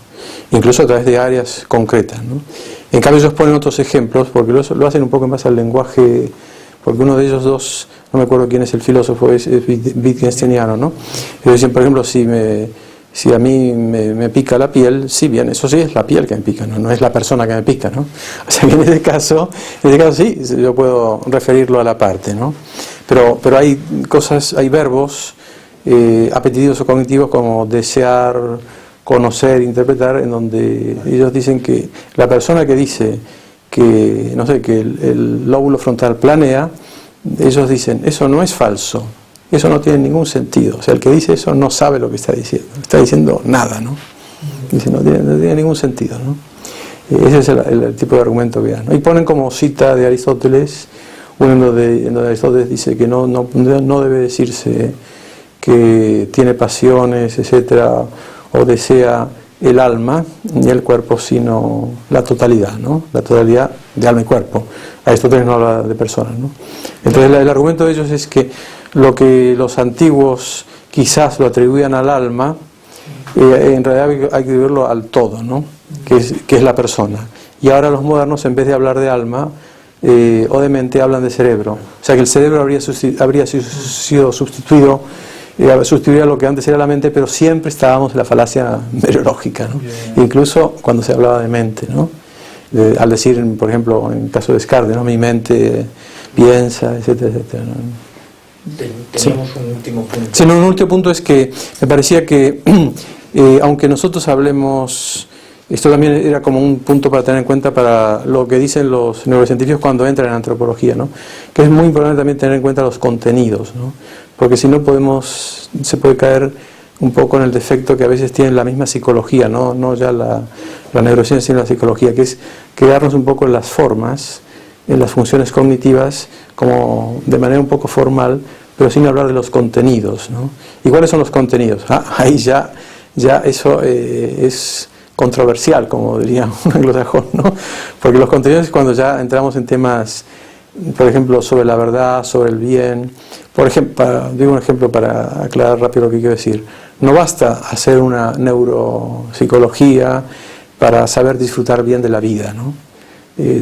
incluso a través de áreas concretas, ¿no? En cambio ellos ponen otros ejemplos, porque lo hacen un poco más al lenguaje, porque uno de ellos dos, no me acuerdo quién es el filósofo, es wittgensteiniano, ¿no? Ellos dicen, por ejemplo, si a mí me pica la piel, sí, bien, eso sí es la piel que me pica, no es la persona que me pica, ¿no? O sea que en este caso sí, yo puedo referirlo a la parte, ¿no? Pero hay cosas, hay verbos apetitivos o cognitivos como desear, conocer, interpretar, en donde ellos dicen que la persona que dice que, no sé, que el lóbulo frontal planea, ellos dicen, eso no es falso. Eso no tiene ningún sentido. O sea, el que dice eso no sabe lo que está diciendo nada, ¿no? Dice, no tiene ningún sentido, ¿no? Ese es el tipo de argumento que dan, ¿no? Y ponen como cita de Aristóteles, en donde Aristóteles dice que no debe decirse que tiene pasiones, etcétera, o desea el alma ni el cuerpo, sino la totalidad, ¿no? La totalidad de alma y cuerpo. Aristóteles no habla de personas, ¿no? Entonces el argumento de ellos es que lo que los antiguos quizás lo atribuían al alma, en realidad hay que atribuirlo al todo, ¿no? Que es la persona. Y ahora los modernos, en vez de hablar de alma o de mente, hablan de cerebro. O sea que el cerebro habría sido sustituido, sustituiría lo que antes era la mente, pero siempre estábamos en la falacia meriológica, ¿no? Incluso cuando se hablaba de mente, ¿no? Al decir, por ejemplo, en el caso de Descartes, ¿no? Mi mente piensa, etcétera, etcétera, ¿no? Tenemos un último punto. Sí, no, un último punto es que me parecía que, aunque nosotros hablemos, esto también era como un punto para tener en cuenta para lo que dicen los neurocientíficos cuando entran en antropología, ¿no? Que es muy importante también tener en cuenta los contenidos, ¿no? Porque si no se puede caer un poco en el defecto que a veces tiene la misma psicología, no ya la neurociencia, sino la psicología, que es quedarnos un poco en las formas, en las funciones cognitivas, como de manera un poco formal, pero sin hablar de los contenidos, ¿no? ¿Y cuáles son los contenidos? Ahí ya eso es controversial, como diría un anglosajón, ¿no? Porque los contenidos es cuando ya entramos en temas, por ejemplo, sobre la verdad, sobre el bien. Por ejemplo, digo un ejemplo para aclarar rápido lo que quiero decir. No basta hacer una neuropsicología para saber disfrutar bien de la vida, ¿no?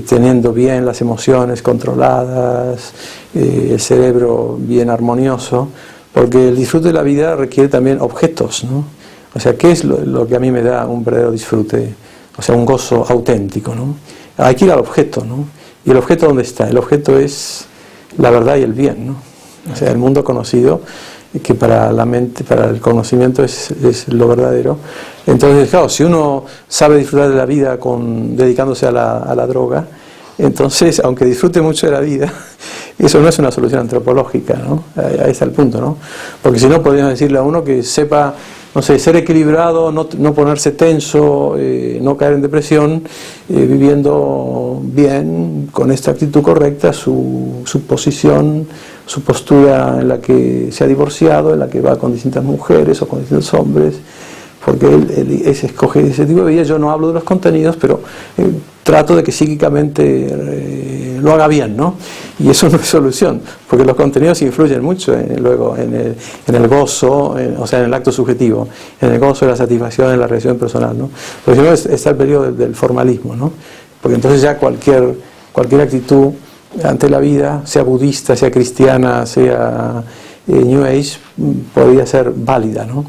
Teniendo bien las emociones controladas, el cerebro bien armonioso, porque el disfrute de la vida requiere también objetos, ¿no? O sea, ¿qué es lo que a mí me da un verdadero disfrute? O sea, un gozo auténtico, ¿no? Hay que ir al objeto, ¿no? ¿Y el objeto dónde está? El objeto es la verdad y el bien, ¿no? O sea, el mundo conocido, que para la mente, para el conocimiento es lo verdadero. Entonces, claro, si uno sabe disfrutar de la vida dedicándose a la droga, entonces, aunque disfrute mucho de la vida, eso no es una solución antropológica, ¿no? Ahí está el punto, ¿no? Porque si no, podríamos decirle a uno que sepa, no sé, ser equilibrado, no ponerse tenso, no caer en depresión, viviendo bien, con esta actitud correcta, su posición, su postura en la que se ha divorciado, en la que va con distintas mujeres o con distintos hombres, porque él escoge ese tipo de vida. Yo no hablo de los contenidos, pero trato de que psíquicamente lo haga bien, ¿no? Y eso no es solución, porque los contenidos influyen mucho luego en el gozo, o sea, en el acto subjetivo, en el gozo de la satisfacción, en la reacción personal, ¿no? Porque si no está el periodo del formalismo, ¿no? Porque entonces ya cualquier actitud ante la vida, sea budista, sea cristiana, sea New Age, podría ser válida, ¿no?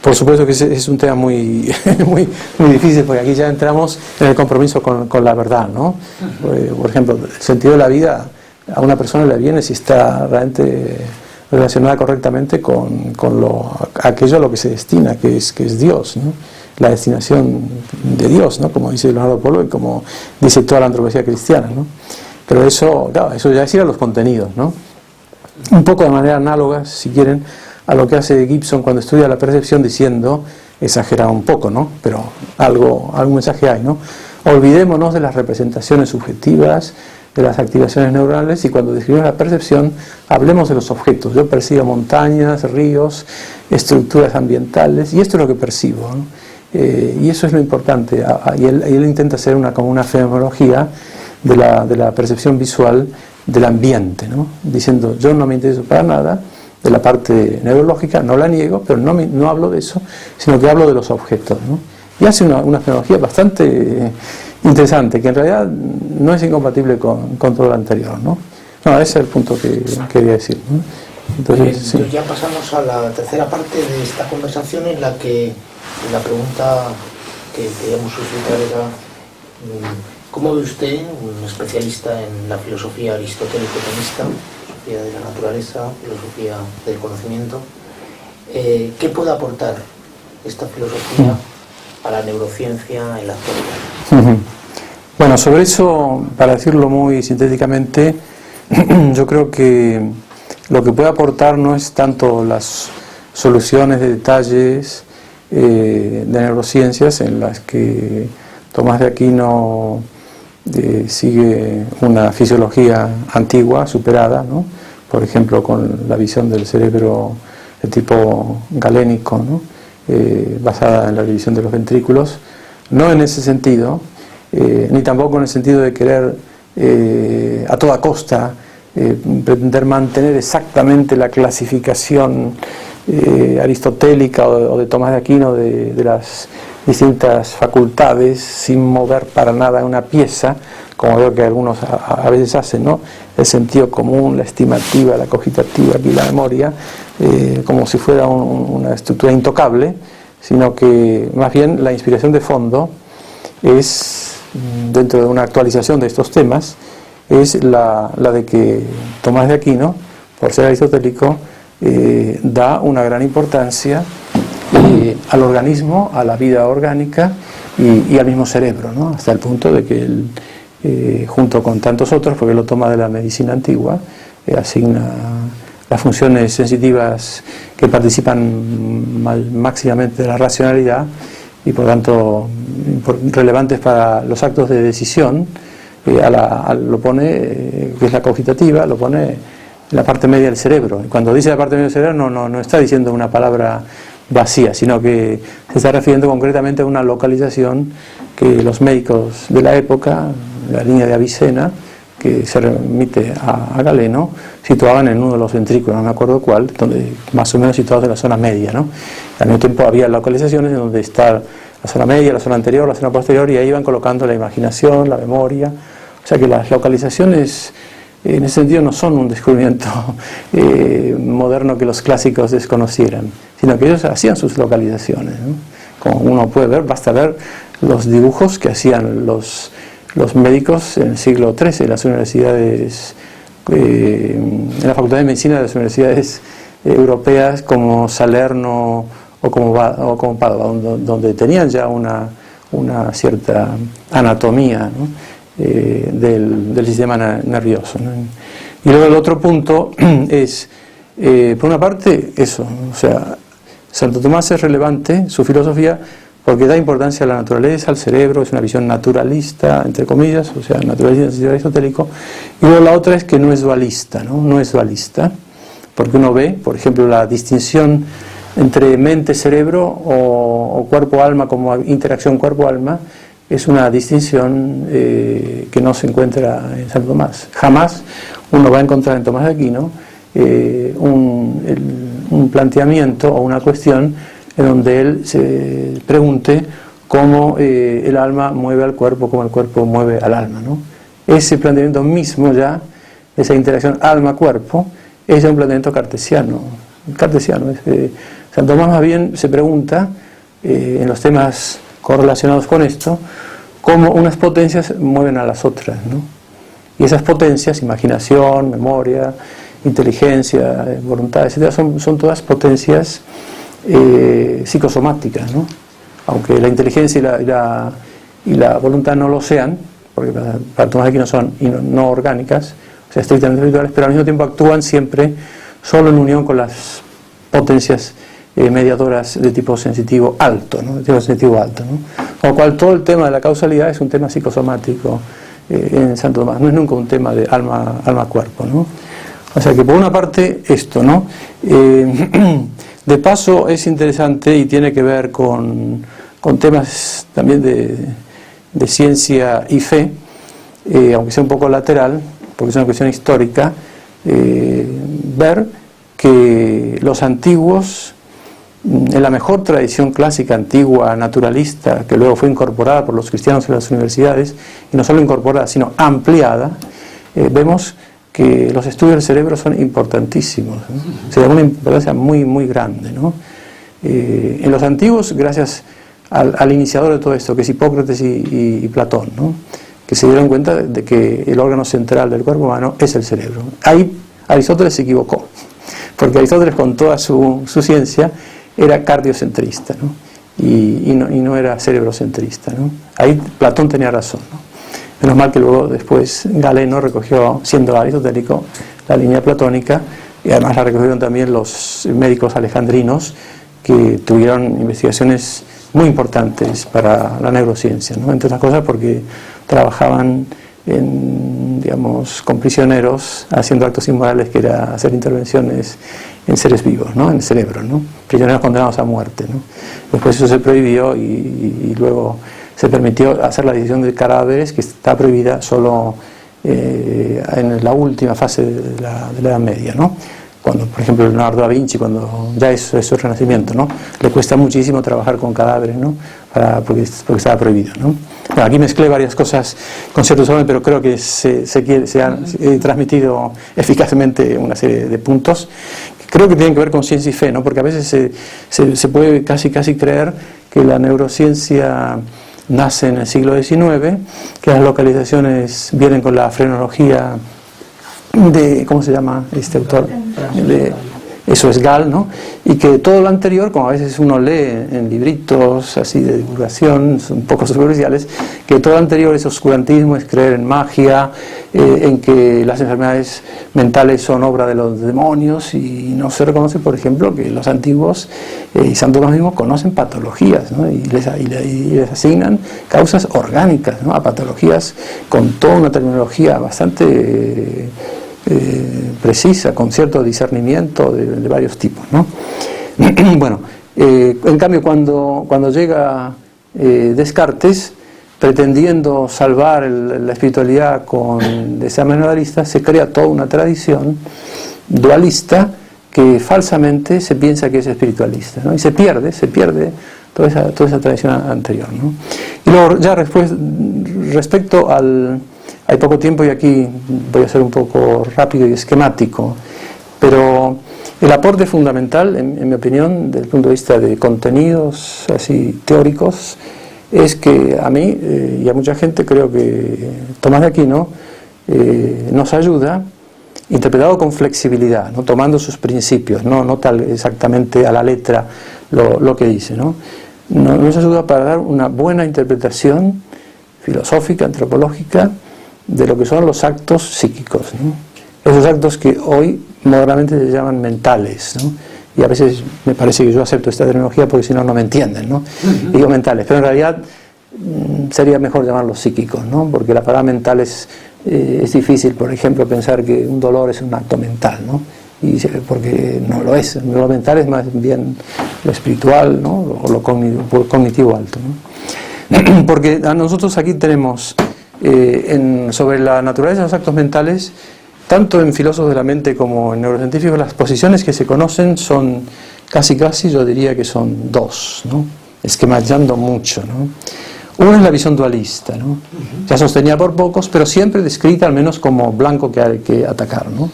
Por supuesto que es un tema muy, muy difícil, porque aquí ya entramos en el compromiso con la verdad, ¿no? Por ejemplo, el sentido de la vida a una persona le viene si está realmente relacionada correctamente con aquello a lo que se destina, que es Dios, ¿no? La destinación de Dios, ¿no? Como dice Leonardo Polo y como dice toda la antropología cristiana, ¿no? Pero eso, claro, eso ya es ir a los contenidos, ¿no? Un poco de manera análoga, si quieren, a lo que hace Gibson cuando estudia la percepción, diciendo, exagera un poco, ¿no? Pero algún mensaje hay, ¿no? Olvidémonos de las representaciones subjetivas, de las activaciones neuronales, y cuando describimos la percepción, hablemos de los objetos. Yo percibo montañas, ríos, estructuras ambientales, y esto es lo que percibo, ¿no? Y eso es lo importante. Y él intenta hacer como una fenomenología de la percepción visual del ambiente, ¿no? Diciendo, yo no me intereso para nada de la parte neurológica, no la niego, pero no hablo de eso, sino que hablo de los objetos, ¿no? Y hace una fenomenología bastante interesante, que en realidad no es incompatible con todo lo anterior, ¿no? No, ese es el punto que quería decir, ¿no? Entonces, sí. Ya pasamos a la tercera parte de esta conversación, en la que la pregunta que queríamos suscitar era ¿cómo ve usted, un especialista en la filosofía aristotélico-tomista, filosofía de la naturaleza, filosofía del conocimiento, qué puede aportar esta filosofía a la neurociencia en la actualidad? Bueno, sobre eso, para decirlo muy sintéticamente, yo creo que lo que puede aportar no es tanto las soluciones de detalles de neurociencias, en las que Tomás de Aquino sigue una fisiología antigua, superada, ¿no? Por ejemplo, con la visión del cerebro de tipo galénico, ¿no? Basada en la división de los ventrículos, no en ese sentido, ni tampoco en el sentido de querer a toda costa pretender mantener exactamente la clasificación aristotélica o de Tomás de Aquino de las distintas facultades, sin mover para nada una pieza, como veo que algunos a veces hacen, ¿no? El sentido común, la estimativa, la cogitativa, aquí la memoria, como si fuera una estructura intocable, sino que más bien la inspiración de fondo es, dentro de una actualización de estos temas, es la de que Tomás de Aquino, por ser aristotélico, da una gran importancia al organismo, a la vida orgánica y al mismo cerebro, ¿no? Hasta el punto de que él, junto con tantos otros, porque lo toma de la medicina antigua, asigna las funciones sensitivas que participan máximamente de la racionalidad y por tanto relevantes para los actos de decisión, lo pone, que es la cogitativa, lo pone en la parte media del cerebro. Y cuando dice la parte media del cerebro no está diciendo una palabra vacía, sino que se está refiriendo concretamente a una localización que los médicos de la época, la línea de Avicena, que se remite a Galeno, situaban en uno de los ventrículos, no me acuerdo cuál, donde más o menos situados en la zona media, ¿no? Al mismo tiempo había localizaciones en donde está la zona media, la zona anterior, la zona posterior, y ahí iban colocando la imaginación, la memoria. O sea que las localizaciones en ese sentido no son un descubrimiento moderno que los clásicos desconocieran, sino que ellos hacían sus localizaciones, ¿no? Como uno puede ver, basta ver los dibujos que hacían los médicos en el siglo XIII en las universidades, en la Facultad de Medicina de las universidades europeas como Salerno o como Padua, donde tenían ya una cierta anatomía, ¿no? del sistema nervioso, ¿no? Y luego el otro punto es, por una parte, eso, o sea, Santo Tomás es relevante, su filosofía, porque da importancia a la naturaleza, al cerebro, es una visión naturalista, entre comillas, o sea, naturalista en el sentido aristotélico. Y luego la otra es que no es dualista, ¿no? No es dualista, porque uno ve, por ejemplo, la distinción entre mente-cerebro o cuerpo-alma como interacción cuerpo-alma, es una distinción que no se encuentra en Santo Tomás. Jamás uno va a encontrar en Tomás de Aquino un planteamiento o una cuestión en donde él se pregunte cómo el alma mueve al cuerpo, cómo el cuerpo mueve al alma, ¿no? ese planteamiento mismo ya, esa interacción alma-cuerpo, es ya un planteamiento cartesiano. San Tomás más bien se pregunta, en los temas correlacionados con esto, cómo unas potencias mueven a las otras, ¿no? Y esas potencias, imaginación, memoria, inteligencia, voluntad, etc., son todas potencias psicosomáticas, ¿no? Aunque la inteligencia y la voluntad no lo sean, porque para Tomás aquí no son no orgánicas, o sea, estrictamente espirituales, pero al mismo tiempo actúan siempre solo en unión con las potencias mediadoras de tipo sensitivo alto, ¿no? De tipo sensitivo alto, ¿no? Con lo cual todo el tema de la causalidad es un tema psicosomático en Santo Tomás, no es nunca un tema de alma-cuerpo, ¿no? O sea que por una parte esto, ¿no? De paso es interesante y tiene que ver con temas también de ciencia y fe, aunque sea un poco lateral, porque es una cuestión histórica, ver que los antiguos, en la mejor tradición clásica antigua, naturalista, que luego fue incorporada por los cristianos en las universidades, y no solo incorporada, sino ampliada, vemos que los estudios del cerebro son importantísimos, ¿no? O sea, una importancia muy, muy grande, ¿no? En los antiguos, gracias al iniciador de todo esto, que es Hipócrates y Platón, ¿no? Que se dieron cuenta de que el órgano central del cuerpo humano es el cerebro. Ahí Aristóteles se equivocó, porque Aristóteles, con toda su ciencia, era cardiocentrista, ¿no? Y no era cerebrocentrista, ¿no? Ahí Platón tenía razón, ¿no? Menos mal que luego después Galeno recogió, siendo aristotélico, la línea platónica, y además la recogieron también los médicos alejandrinos, que tuvieron investigaciones muy importantes para la neurociencia, ¿no? Entre otras cosas porque trabajaban con prisioneros, haciendo actos inmorales, que era hacer intervenciones en seres vivos, ¿no? En el cerebro, ¿no? Prisioneros condenados a muerte, ¿no? Después eso se prohibió y luego se permitió hacer la división de cadáveres, que está prohibida solo en la última fase de la Edad Media, ¿no? Cuando, por ejemplo, Leonardo da Vinci, cuando ya es su renacimiento, ¿no? Le cuesta muchísimo trabajar con cadáveres, ¿no? Porque estaba prohibido, ¿no? Bueno, aquí mezclé varias cosas con ciertos órdenes, pero creo que se han transmitido eficazmente una serie de puntos que creo que tienen que ver con ciencia y fe, ¿no? Porque a veces se puede casi creer que la neurociencia nace en el siglo XIX, que las localizaciones vienen con la frenología de, ¿cómo se llama este autor? Eso es Gall, ¿no? Y que todo lo anterior, como a veces uno lee en libritos así de divulgación, un poco superficiales, que todo lo anterior es oscurantismo, es creer en magia, en que las enfermedades mentales son obra de los demonios, y no se reconoce, por ejemplo, que los antiguos y San Tomás mismo conocen patologías, ¿no? y les asignan causas orgánicas, ¿no? A patologías con toda una terminología bastante precisa, con cierto discernimiento de varios tipos, ¿no? Bueno, en cambio cuando llega Descartes, pretendiendo salvar la espiritualidad con exámenes dualistas, se crea toda una tradición dualista que falsamente se piensa que es espiritualista, ¿no? Y se pierde toda esa tradición anterior, ¿no? Y luego ya respecto hay poco tiempo y aquí voy a ser un poco rápido y esquemático, pero el aporte fundamental, en mi opinión, desde el punto de vista de contenidos así teóricos, es que a mí y a mucha gente, creo que Tomás de Aquino nos ayuda, interpretado con flexibilidad, ¿no? Tomando sus principios, no tal exactamente a la letra lo que dice, ¿no? Nos ayuda para dar una buena interpretación filosófica, antropológica, de lo que son los actos psíquicos, ¿no? Esos actos que hoy modernamente se llaman mentales, ¿no? Y a veces me parece que yo acepto esta terminología porque si no me entienden, ¿no? Digo mentales, pero en realidad sería mejor llamarlos psíquicos, ¿no? Porque la palabra mental es difícil, por ejemplo, pensar que un dolor es un acto mental, ¿no? Porque no lo es. Lo mental es más bien lo espiritual, ¿no? O lo cognitivo alto, ¿no? Porque a nosotros aquí tenemos sobre la naturaleza de los actos mentales, tanto en filósofos de la mente como en neurocientíficos, las posiciones que se conocen son casi yo diría que son dos, ¿no? Esquematizando mucho, ¿no? Una es la visión dualista, ¿no? Ya sostenida por pocos, pero siempre descrita al menos como blanco que hay que atacar, ¿no?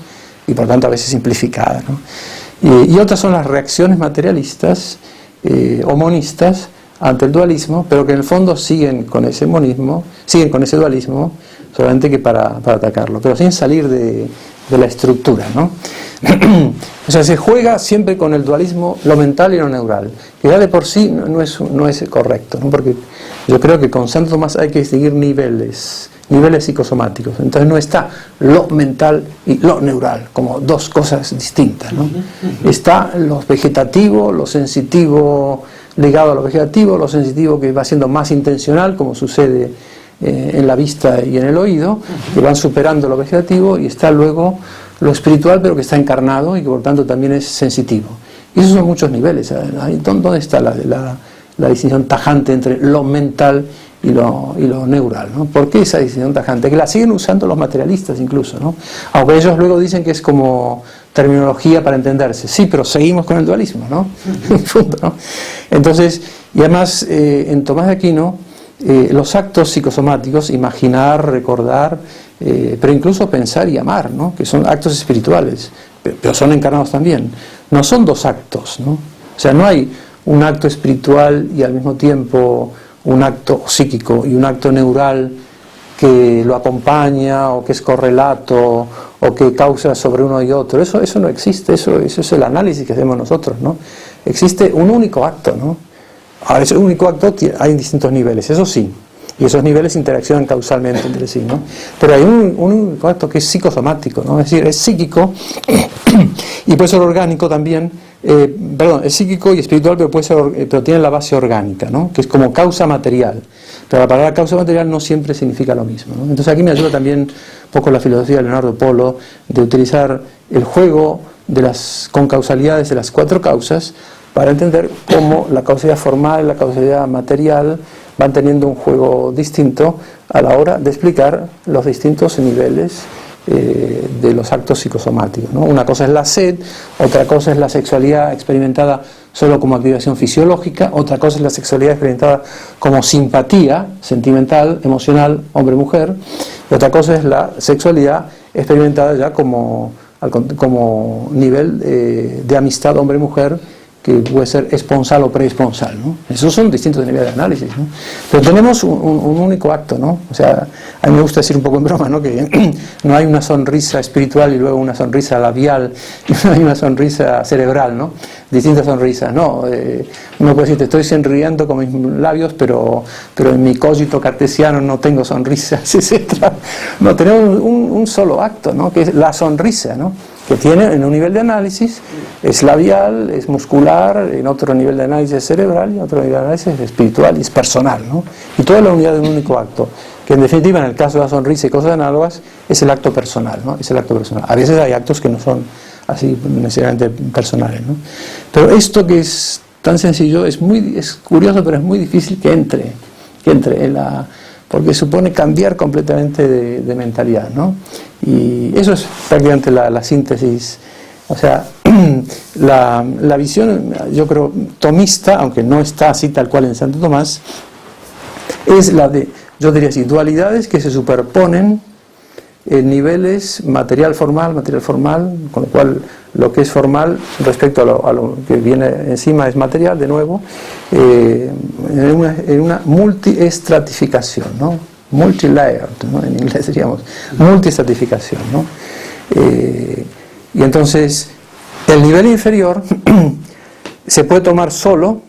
Y por tanto a veces simplificada, ¿no? Y otras son las reacciones materialistas o monistas ante el dualismo, pero que en el fondo siguen con ese monismo, siguen con ese dualismo, solamente que para atacarlo, pero sin salir de la estructura, ¿no? O sea, se juega siempre con el dualismo, lo mental y lo neural, que ya de por sí no es correcto, ¿no? Porque yo creo que con Santo Tomás hay que distinguir niveles psicosomáticos. Entonces no está lo mental y lo neural como dos cosas distintas, ¿no? Está lo vegetativo, lo sensitivo ligado a lo vegetativo, lo sensitivo que va siendo más intencional, como sucede en la vista y en el oído, que van superando lo vegetativo, y está luego lo espiritual, pero que está encarnado y que por tanto también es sensitivo. Y esos son muchos niveles. ¿Dónde está la distinción tajante entre lo mental y lo neural, ¿no? ¿Por qué esa distinción tajante? Que la siguen usando los materialistas incluso, ¿no? Aunque ellos luego dicen que es como terminología para entenderse. Sí, pero seguimos con el dualismo, ¿no? ¿No? Entonces, y además en Tomás de Aquino, los actos psicosomáticos, imaginar, recordar, pero incluso pensar y amar, ¿no? Que son actos espirituales, pero son encarnados también. No son dos actos, ¿no? O sea, no hay un acto espiritual y al mismo tiempo un acto psíquico y un acto neural que lo acompaña o que es correlato o que causa sobre uno y otro. Eso no existe, eso es el análisis que hacemos nosotros, ¿no? Existe un único acto, ¿no? Ahora, ese único acto hay distintos niveles, eso sí, y esos niveles interaccionan causalmente entre sí, ¿no? Pero hay un único acto que es psicosomático, ¿no? Es decir, es psíquico y puede ser orgánico también, es psíquico y espiritual, pero tiene la base orgánica, ¿no? Que es como causa material. Pero la palabra causa material no siempre significa lo mismo, ¿no? Entonces aquí me ayuda también un poco la filosofía de Leonardo Polo de utilizar el juego de las concausalidades de las cuatro causas para entender cómo la causalidad formal y la causalidad material van teniendo un juego distinto a la hora de explicar los distintos niveles de los actos psicosomáticos, ¿no? Una cosa es la sed, otra cosa es la sexualidad experimentada solo como activación fisiológica, otra cosa es la sexualidad experimentada como simpatía sentimental, emocional, hombre-mujer, y otra cosa es la sexualidad experimentada ya como nivel de amistad hombre-mujer, que puede ser esponsal o preesponsal, ¿no? Esos son distintos niveles de análisis, ¿no? Pero tenemos un único acto, ¿no? O sea, a mí me gusta decir un poco en broma, ¿no? Que no hay una sonrisa espiritual y luego una sonrisa labial, y no hay una sonrisa cerebral, ¿no? Distintas sonrisas, ¿no? Uno puede decir, te estoy sonriendo con mis labios, pero en mi cogito cartesiano no tengo sonrisas, etc. No, tenemos un solo acto, ¿no? Que es la sonrisa, ¿no? Que tiene en un nivel de análisis, es labial, es muscular, en otro nivel de análisis es cerebral, y en otro nivel de análisis es espiritual y es personal, ¿no? Y toda la unidad de un único acto, que en definitiva en el caso de la sonrisa y cosas análogas es el acto personal, ¿no? Es el acto personal. A veces hay actos que no son así necesariamente personales, ¿no? Pero esto que es tan sencillo es curioso, pero es muy difícil que entre en la... porque supone cambiar completamente de mentalidad, ¿no? Y eso es prácticamente la síntesis, o sea, la visión, yo creo, tomista, aunque no está así tal cual en Santo Tomás, es la de, yo diría así, dualidades que se superponen en niveles material formal, con lo cual lo que es formal respecto a lo que viene encima es material, de nuevo, en una multiestratificación, ¿no? Multilayered, ¿no? En inglés diríamos, multiestratificación, ¿no? Y entonces, el nivel inferior se puede tomar solo,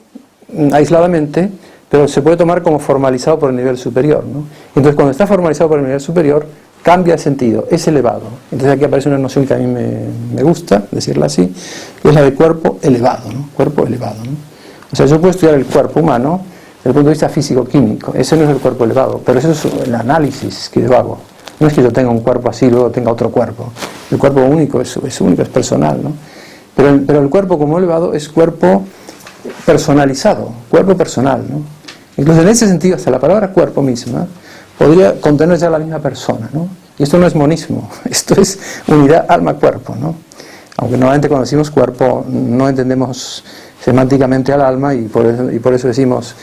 aisladamente, pero se puede tomar como formalizado por el nivel superior, ¿no? Entonces, cuando está formalizado por el nivel superior, cambia el sentido, es elevado. Entonces aquí aparece una noción que a mí me gusta, decirla así, que es la de cuerpo elevado, ¿no? Cuerpo elevado, ¿no? O sea, yo puedo estudiar el cuerpo humano desde el punto de vista físico-químico, ese no es el cuerpo elevado, pero eso es el análisis que yo hago. No es que yo tenga un cuerpo así y luego tenga otro cuerpo. El cuerpo único es único, es personal, ¿no? Pero el cuerpo como elevado es cuerpo personalizado, cuerpo personal, ¿no? Incluso en ese sentido, hasta la palabra cuerpo misma podría contener ya la misma persona, ¿no? Y esto no es monismo, esto es unidad alma-cuerpo, ¿no? Aunque normalmente cuando decimos cuerpo no entendemos semánticamente al alma y por eso decimos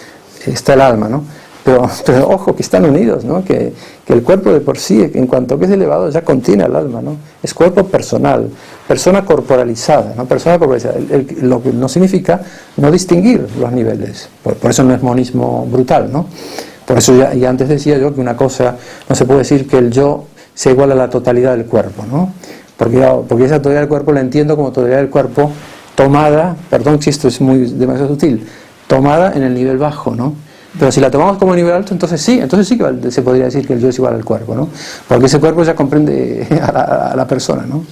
está el alma, ¿no? pero ojo, que están unidos, ¿no? Que el cuerpo de por sí, en cuanto que es elevado, ya contiene al alma, ¿no? Es cuerpo personal, persona corporalizada, ¿no? Persona corporalizada, lo que no significa no distinguir los niveles, por eso no es monismo brutal, ¿no? Por eso ya antes decía yo que una cosa, no se puede decir que el yo sea igual a la totalidad del cuerpo, ¿no? Porque esa totalidad del cuerpo la entiendo como totalidad del cuerpo tomada, perdón si esto es demasiado sutil, tomada en el nivel bajo, ¿no? Pero si la tomamos como nivel alto, entonces sí que se podría decir que el yo es igual al cuerpo, ¿no? Porque ese cuerpo ya comprende a la persona, ¿no?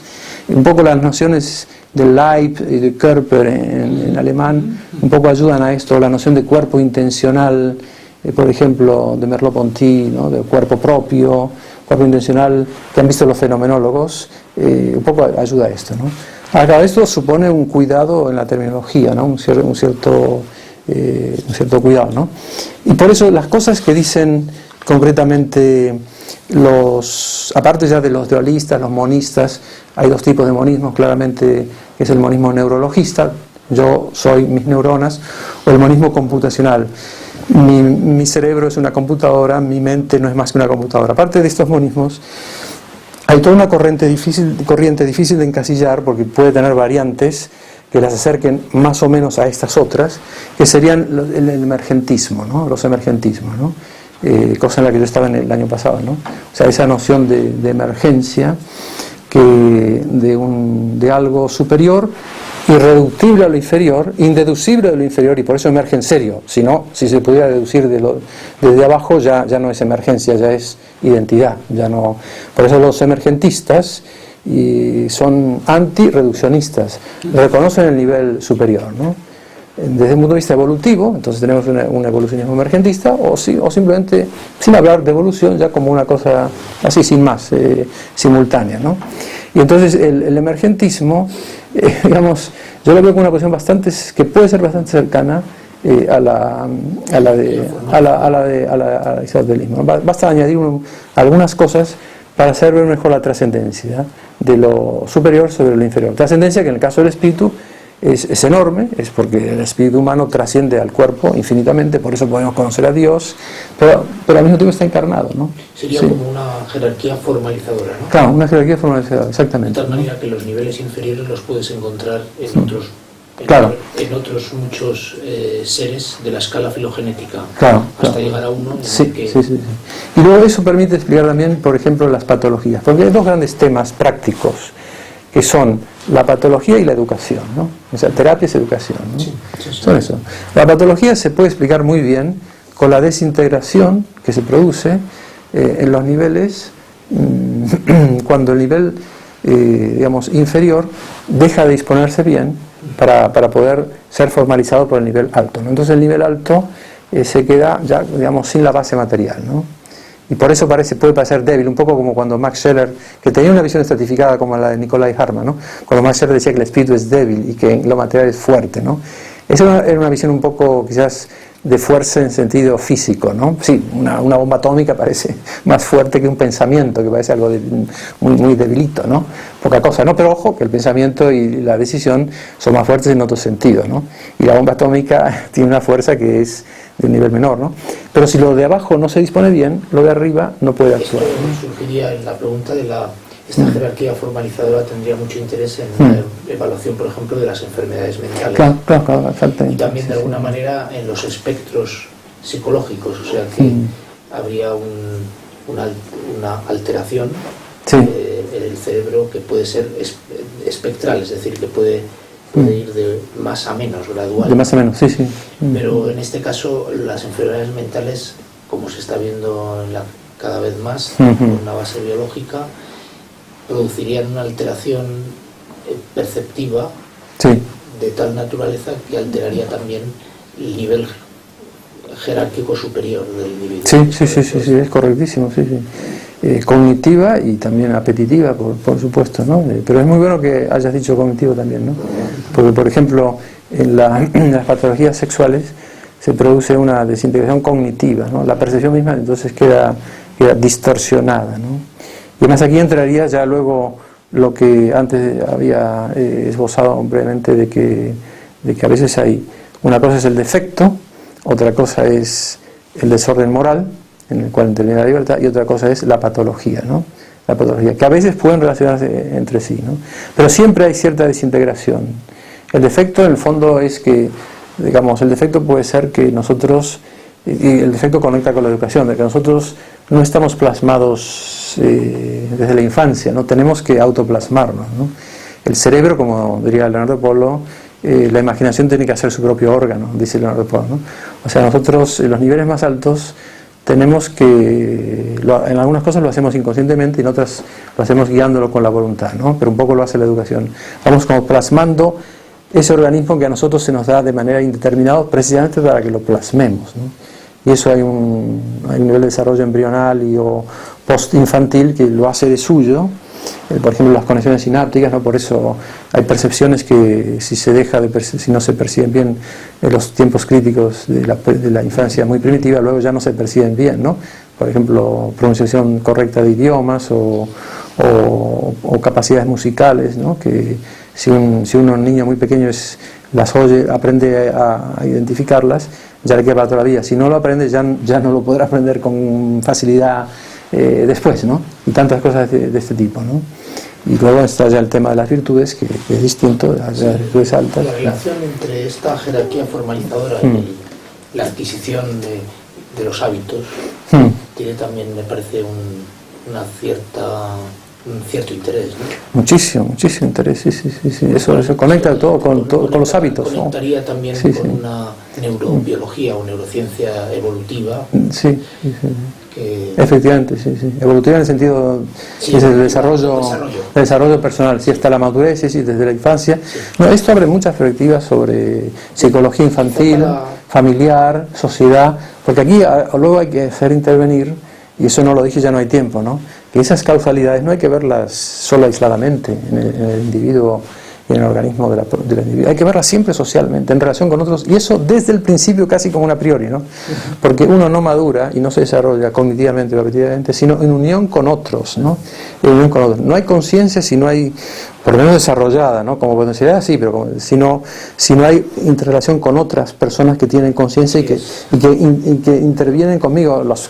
Y un poco las nociones del Leib y de Körper en alemán un poco ayudan a esto, la noción de cuerpo intencional, por ejemplo, de Merleau-Ponty, ¿no? De cuerpo propio, cuerpo intencional, que han visto los fenomenólogos, un poco ayuda a esto, ¿no? Ahora, esto supone un cuidado en la terminología, ¿no? Un cierto cuidado, ¿no? Y por eso las cosas que dicen concretamente aparte ya de los dualistas, los monistas, hay dos tipos de monismos, claramente, que es el monismo neurologista, yo soy mis neuronas, o el monismo computacional. Mi cerebro es una computadora, mi mente no es más que una computadora. Aparte de estos monismos, hay toda una corriente difícil de encasillar, porque puede tener variantes que las acerquen más o menos a estas otras, que serían el emergentismo, ¿no? Los emergentismos, ¿no? Cosa en la que yo estaba el año pasado, ¿no? O sea, esa noción de emergencia, de algo superior, irreductible a lo inferior, indeducible de lo inferior, y por eso emerge en serio. Si no, si se pudiera deducir desde abajo, ya no es emergencia, ya es identidad, ya no. Por eso los emergentistas son anti-reduccionistas, reconocen el nivel superior, ¿no? Desde un punto de vista evolutivo, entonces tenemos un evolucionismo emergentista, o simplemente, sin hablar de evolución, ya como una cosa así, sin más, simultánea, ¿no? Y entonces el emergentismo, digamos, yo lo veo como una cuestión que puede ser bastante cercana a la de aristotelismo. Basta añadir algunas cosas para hacer ver mejor la trascendencia de lo superior sobre lo inferior. Trascendencia que en el caso del espíritu es enorme, es porque el espíritu humano trasciende al cuerpo infinitamente, por eso podemos conocer a Dios, pero al mismo tiempo está encarnado, ¿no? Sería como una jerarquía formalizadora, ¿no? Claro, una jerarquía formalizadora, exactamente. De tal manera que los niveles inferiores los puedes encontrar en otros. Claro. En otros muchos seres de la escala filogenética, hasta llegar a uno. Sí. Y luego eso permite explicar también, por ejemplo, las patologías, porque hay dos grandes temas prácticos, que son la patología y la educación, ¿no? O sea, terapia es educación, ¿no? Sí. Son eso. La patología se puede explicar muy bien con la desintegración que se produce en los niveles, cuando el nivel, digamos, inferior deja de disponerse bien para poder ser formalizado por el nivel alto, ¿no? Entonces el nivel alto se queda ya, digamos, sin la base material, ¿no? Y por eso puede parecer débil, un poco como cuando Max Scheler, que tenía una visión estratificada como la de Nikolai Hartmann, ¿no? Cuando Max Scheler decía que el espíritu es débil y que lo material es fuerte, ¿no? Esa era una visión un poco quizás de fuerza en sentido físico, ¿no? Sí, una bomba atómica parece más fuerte que un pensamiento, que parece algo muy debilito, ¿no? Poca cosa, ¿no? Pero ojo, que el pensamiento y la decisión son más fuertes en otros sentidos, ¿no? Y la bomba atómica tiene una fuerza que es de un nivel menor, ¿no? Pero si lo de abajo no se dispone bien, lo de arriba no puede actuar, ¿no? Surgiría en la pregunta de esta jerarquía formalizadora tendría mucho interés en la evaluación, por ejemplo, de las enfermedades mentales. Claro, y también de alguna manera en los espectros psicológicos, o sea que habría una alteración en el cerebro que puede ser espectral, es decir, que puede ir de más a menos, gradual. De más a menos, sí. Pero en este caso las enfermedades mentales, como se está viendo cada vez más, con una base biológica, producirían una alteración perceptiva de tal naturaleza que alteraría también el nivel jerárquico superior del individuo. Sí, es correctísimo, cognitiva y también apetitiva, por supuesto, ¿no? Pero es muy bueno que hayas dicho cognitivo también, ¿no? Porque, por ejemplo, en las patologías sexuales se produce una desintegración cognitiva, ¿no? La percepción misma entonces queda distorsionada, ¿no? Y además aquí entraría ya luego lo que antes había esbozado brevemente de que a veces hay, una cosa es el defecto, otra cosa es el desorden moral, en el cual interviene la libertad, y otra cosa es la patología, ¿no? La patología, que a veces pueden relacionarse entre sí, ¿no? Pero siempre hay cierta desintegración. El defecto, en el fondo, es que, digamos, el defecto puede ser que nosotros, y el defecto conecta con la educación, de que nosotros no estamos plasmados desde la infancia, ¿no? Tenemos que autoplasmarnos, ¿no? El cerebro, como diría Leonardo Polo, la imaginación tiene que hacer su propio órgano, dice Leonardo Polo, ¿no? O sea, nosotros en los niveles más altos tenemos que, en algunas cosas lo hacemos inconscientemente y en otras lo hacemos guiándolo con la voluntad, ¿no? Pero un poco lo hace la educación. Vamos como plasmando ese organismo que a nosotros se nos da de manera indeterminada precisamente para que lo plasmemos, ¿no? Y eso hay un nivel de desarrollo embrional o postinfantil que lo hace de suyo. Por ejemplo, las conexiones sinápticas, ¿no? Por eso hay percepciones que si no se perciben bien en los tiempos críticos de la infancia muy primitiva, luego ya no se perciben bien, ¿no? Por ejemplo, pronunciación correcta de idiomas o capacidades musicales, ¿no? Que si un niño muy pequeño las oye, aprende a identificarlas, ya le queda para toda la vida. Si no lo aprende, ya no lo podrá aprender con facilidad después, ¿no? Y tantas cosas de este tipo, ¿no? Y luego está ya el tema de las virtudes, que es distinto, de las virtudes altas. La relación entre esta jerarquía formalizadora y la adquisición de los hábitos tiene también, me parece, un cierto interés, ¿no? Muchísimo interés, sí. Eso conecta todo con los hábitos, ¿no? Conectaría también con una neurobiología o neurociencia evolutiva. Sí. Efectivamente, sí. Evolutiva en el sentido es el desarrollo personal, sí, hasta la madurez, sí, desde la infancia. Sí. No, esto abre muchas perspectivas sobre psicología infantil, familiar, sociedad, porque aquí luego hay que hacer intervenir, y eso no lo dije, ya no hay tiempo, ¿no? Que esas causalidades no hay que verlas solo aisladamente en el individuo y en el organismo del individuo. Hay que verlas siempre socialmente, en relación con otros, y eso desde el principio casi como un a priori, ¿no? Porque uno no madura y no se desarrolla cognitivamente o afectivamente, sino en unión con otros, ¿no? En unión con otros. No hay conciencia si no hay, por lo menos desarrollada, ¿no? Como potencialidad, sí, pero si no hay interrelación con otras personas que tienen conciencia y que intervienen conmigo, los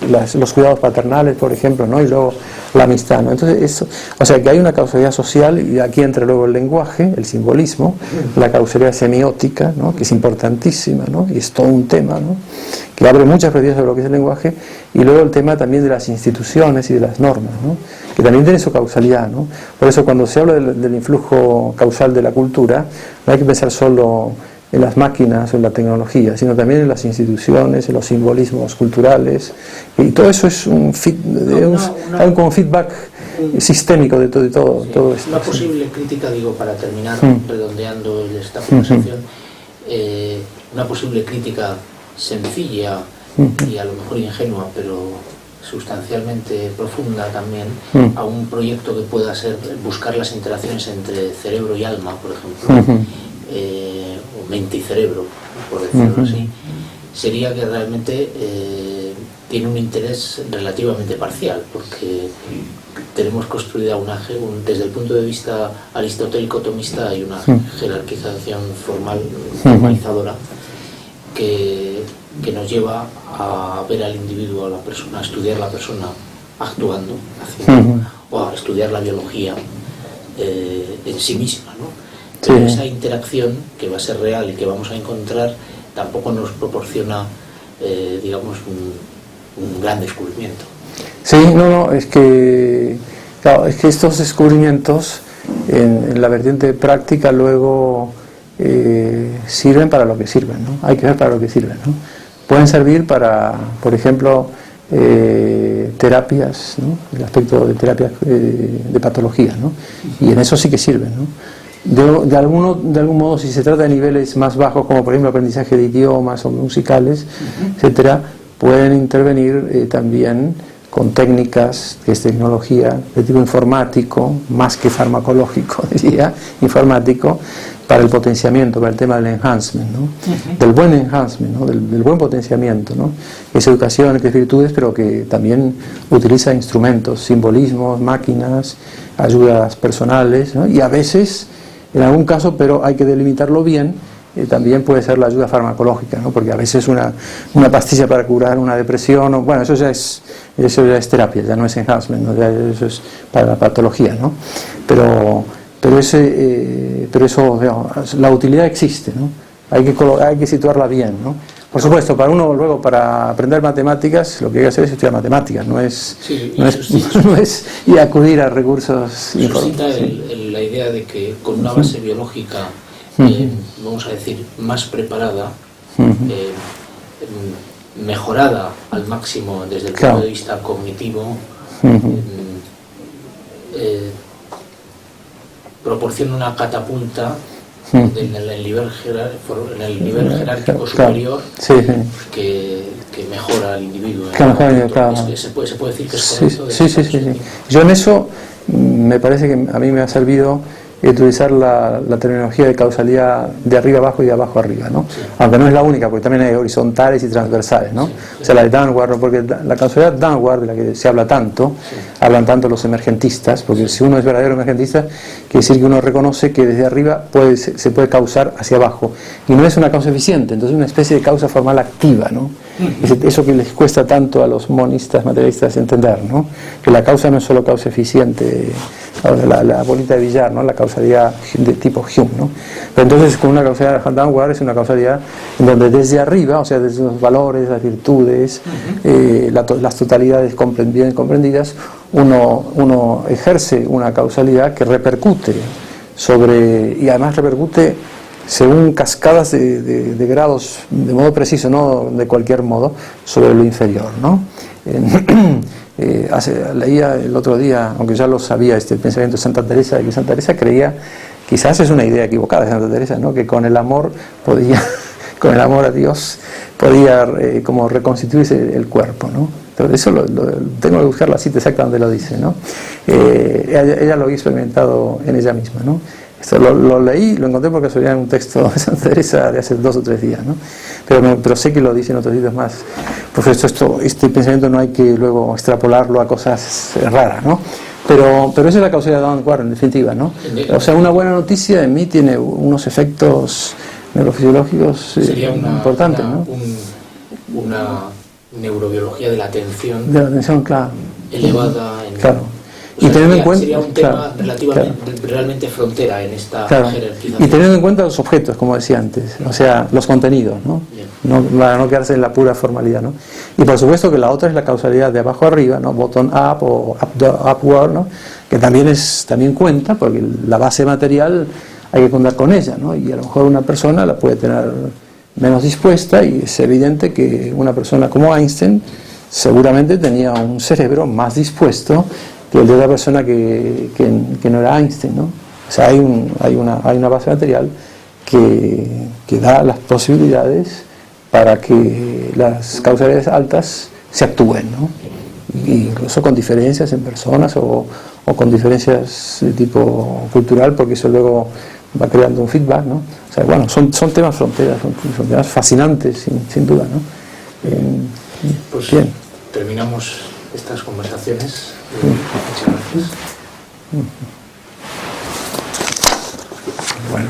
cuidados paternales, por ejemplo, ¿no? Y luego la amistad, ¿no? Entonces eso, o sea que hay una causalidad social, y aquí entra luego el lenguaje, el simbolismo, la causalidad semiótica, ¿no? Que es importantísima, ¿no? Y es todo un tema, ¿no? Que abre muchas perspectivas sobre lo que es el lenguaje, y luego el tema también de las instituciones y de las normas, ¿no? Que también tiene su causalidad, ¿no? Por eso cuando se habla del influjo causal de la cultura, no hay que pensar solo en las máquinas o en la tecnología, sino también en las instituciones, en los simbolismos culturales, y todo eso es hay como feedback sistémico de todo esto. Una posible crítica, digo, para terminar redondeando esta conversación, una posible crítica sencilla y a lo mejor ingenua, pero sustancialmente profunda también, a un proyecto que pueda ser buscar las interacciones entre cerebro y alma, por ejemplo, o mente y cerebro, por decirlo así, sería que realmente tiene un interés relativamente parcial, porque tenemos construida desde el punto de vista aristotélico-tomista hay una jerarquización formalizadora que nos lleva a ver al individuo, a la persona, a estudiar la persona actuando, haciendo, o a estudiar la biología en sí misma, ¿no? Pero esa interacción que va a ser real y que vamos a encontrar tampoco nos proporciona, digamos, un gran descubrimiento. Sí, es que estos descubrimientos en la vertiente práctica luego sirven para lo que sirven, ¿no? Hay que ver para lo que sirven, ¿no? Pueden servir para, por ejemplo, terapias, ¿no? El aspecto de terapias de patología, ¿no? Y en eso sí que sirven, ¿no? De algún modo, si se trata de niveles más bajos, como por ejemplo aprendizaje de idiomas o musicales, etcétera, pueden intervenir también con técnicas, que es tecnología de tipo informático, más que farmacológico, diría, informático, para el potenciamiento, para el tema del enhancement, ¿no? Del buen enhancement, ¿no? del buen potenciamiento, ¿no? Es educación, que es virtudes, pero que también utiliza instrumentos, simbolismos, máquinas, ayudas personales, ¿no? Y a veces, en algún caso, pero hay que delimitarlo bien, también puede ser la ayuda farmacológica, ¿no? Porque a veces una pastilla para curar una depresión, bueno, eso ya es terapia, ya no es enhancement, ¿no? Ya eso es para la patología, ¿no? Pero eso, digamos, la utilidad existe, ¿no? Hay que situarla bien, ¿no? Por supuesto, para uno luego, para aprender matemáticas, lo que hay que hacer es estudiar matemáticas, no es y acudir a recursos suscita la idea de que con una base biológica, vamos a decir, más preparada, mejorada al máximo desde el punto de vista cognitivo, proporciona una catapulta en el nivel jerárquico superior, que mejora al individuo. Se puede decir que es correcto. Sí. Yo en eso me parece que a mí me ha servido utilizar la terminología de causalidad de arriba abajo y de abajo arriba, ¿no? Sí. Aunque no es la única, porque también hay horizontales y transversales, ¿no? Sí. O sea, la de Danward, porque la causalidad Danward, de la que se habla tanto, hablan tanto los emergentistas, porque si uno es verdadero emergentista, quiere decir que uno reconoce que desde arriba se puede causar hacia abajo, y no es una causa eficiente, entonces es una especie de causa formal activa, ¿no? Eso que les cuesta tanto a los monistas materialistas entender, ¿no? Que la causa no es solo causa eficiente, la bolita de billar, ¿no? La causalidad de tipo Hume, ¿no? Pero entonces con una causalidad de Danward es una causalidad en donde desde arriba, o sea, desde los valores, las virtudes, las totalidades bien comprendidas, uno ejerce una causalidad que repercute y además repercute según cascadas de grados, de modo preciso, no de cualquier modo, sobre lo inferior, ¿no? Leía el otro día, aunque ya lo sabía, el pensamiento de Santa Teresa, de que Santa Teresa creía, quizás es una idea equivocada de Santa Teresa, ¿no? Que con el amor a Dios podía como reconstituirse el cuerpo, ¿no? Pero eso tengo que buscar la cita exacta donde lo dice, ¿no? Ella lo había experimentado en ella misma, ¿no? Esto lo leí, lo encontré por casualidad en un texto de Santa Teresa de hace 2 o 3 días, ¿no? Pero sé que lo dice en otros sitios más. Por supuesto, este pensamiento no hay que luego extrapolarlo a cosas raras, ¿no? Pero esa es la causalidad de Danward, en definitiva, ¿no? O sea, una buena noticia en mí tiene unos efectos neurofisiológicos importantes, ¿no? Una neurobiología de la atención. De la atención, claro. Elevada. Claro. O sea, y teniendo en cuenta, sería un tema realmente frontera en esta jerarquización. Y teniendo en cuenta los objetos, como decía antes, o sea, los contenidos, ¿no? Para no quedarse en la pura formalidad, ¿no? Y por supuesto que la otra es la causalidad de abajo arriba, ¿no? Bottom up o upward, ¿no? Que también cuenta, porque la base material hay que contar con ella, ¿no? Y a lo mejor una persona la puede tener menos dispuesta, y es evidente que una persona como Einstein seguramente tenía un cerebro más dispuesto que el de otra persona que no era Einstein, ¿no? O sea, hay una base material que da las posibilidades para que las causalidades altas se actúen, ¿no? Incluso con diferencias en personas o con diferencias de tipo cultural, porque eso luego va creando un feedback, ¿no? O sea, bueno, son temas fronteras, son temas fascinantes, sin duda, ¿no? Pues bien, terminamos estas conversaciones. Muchas gracias. Bueno.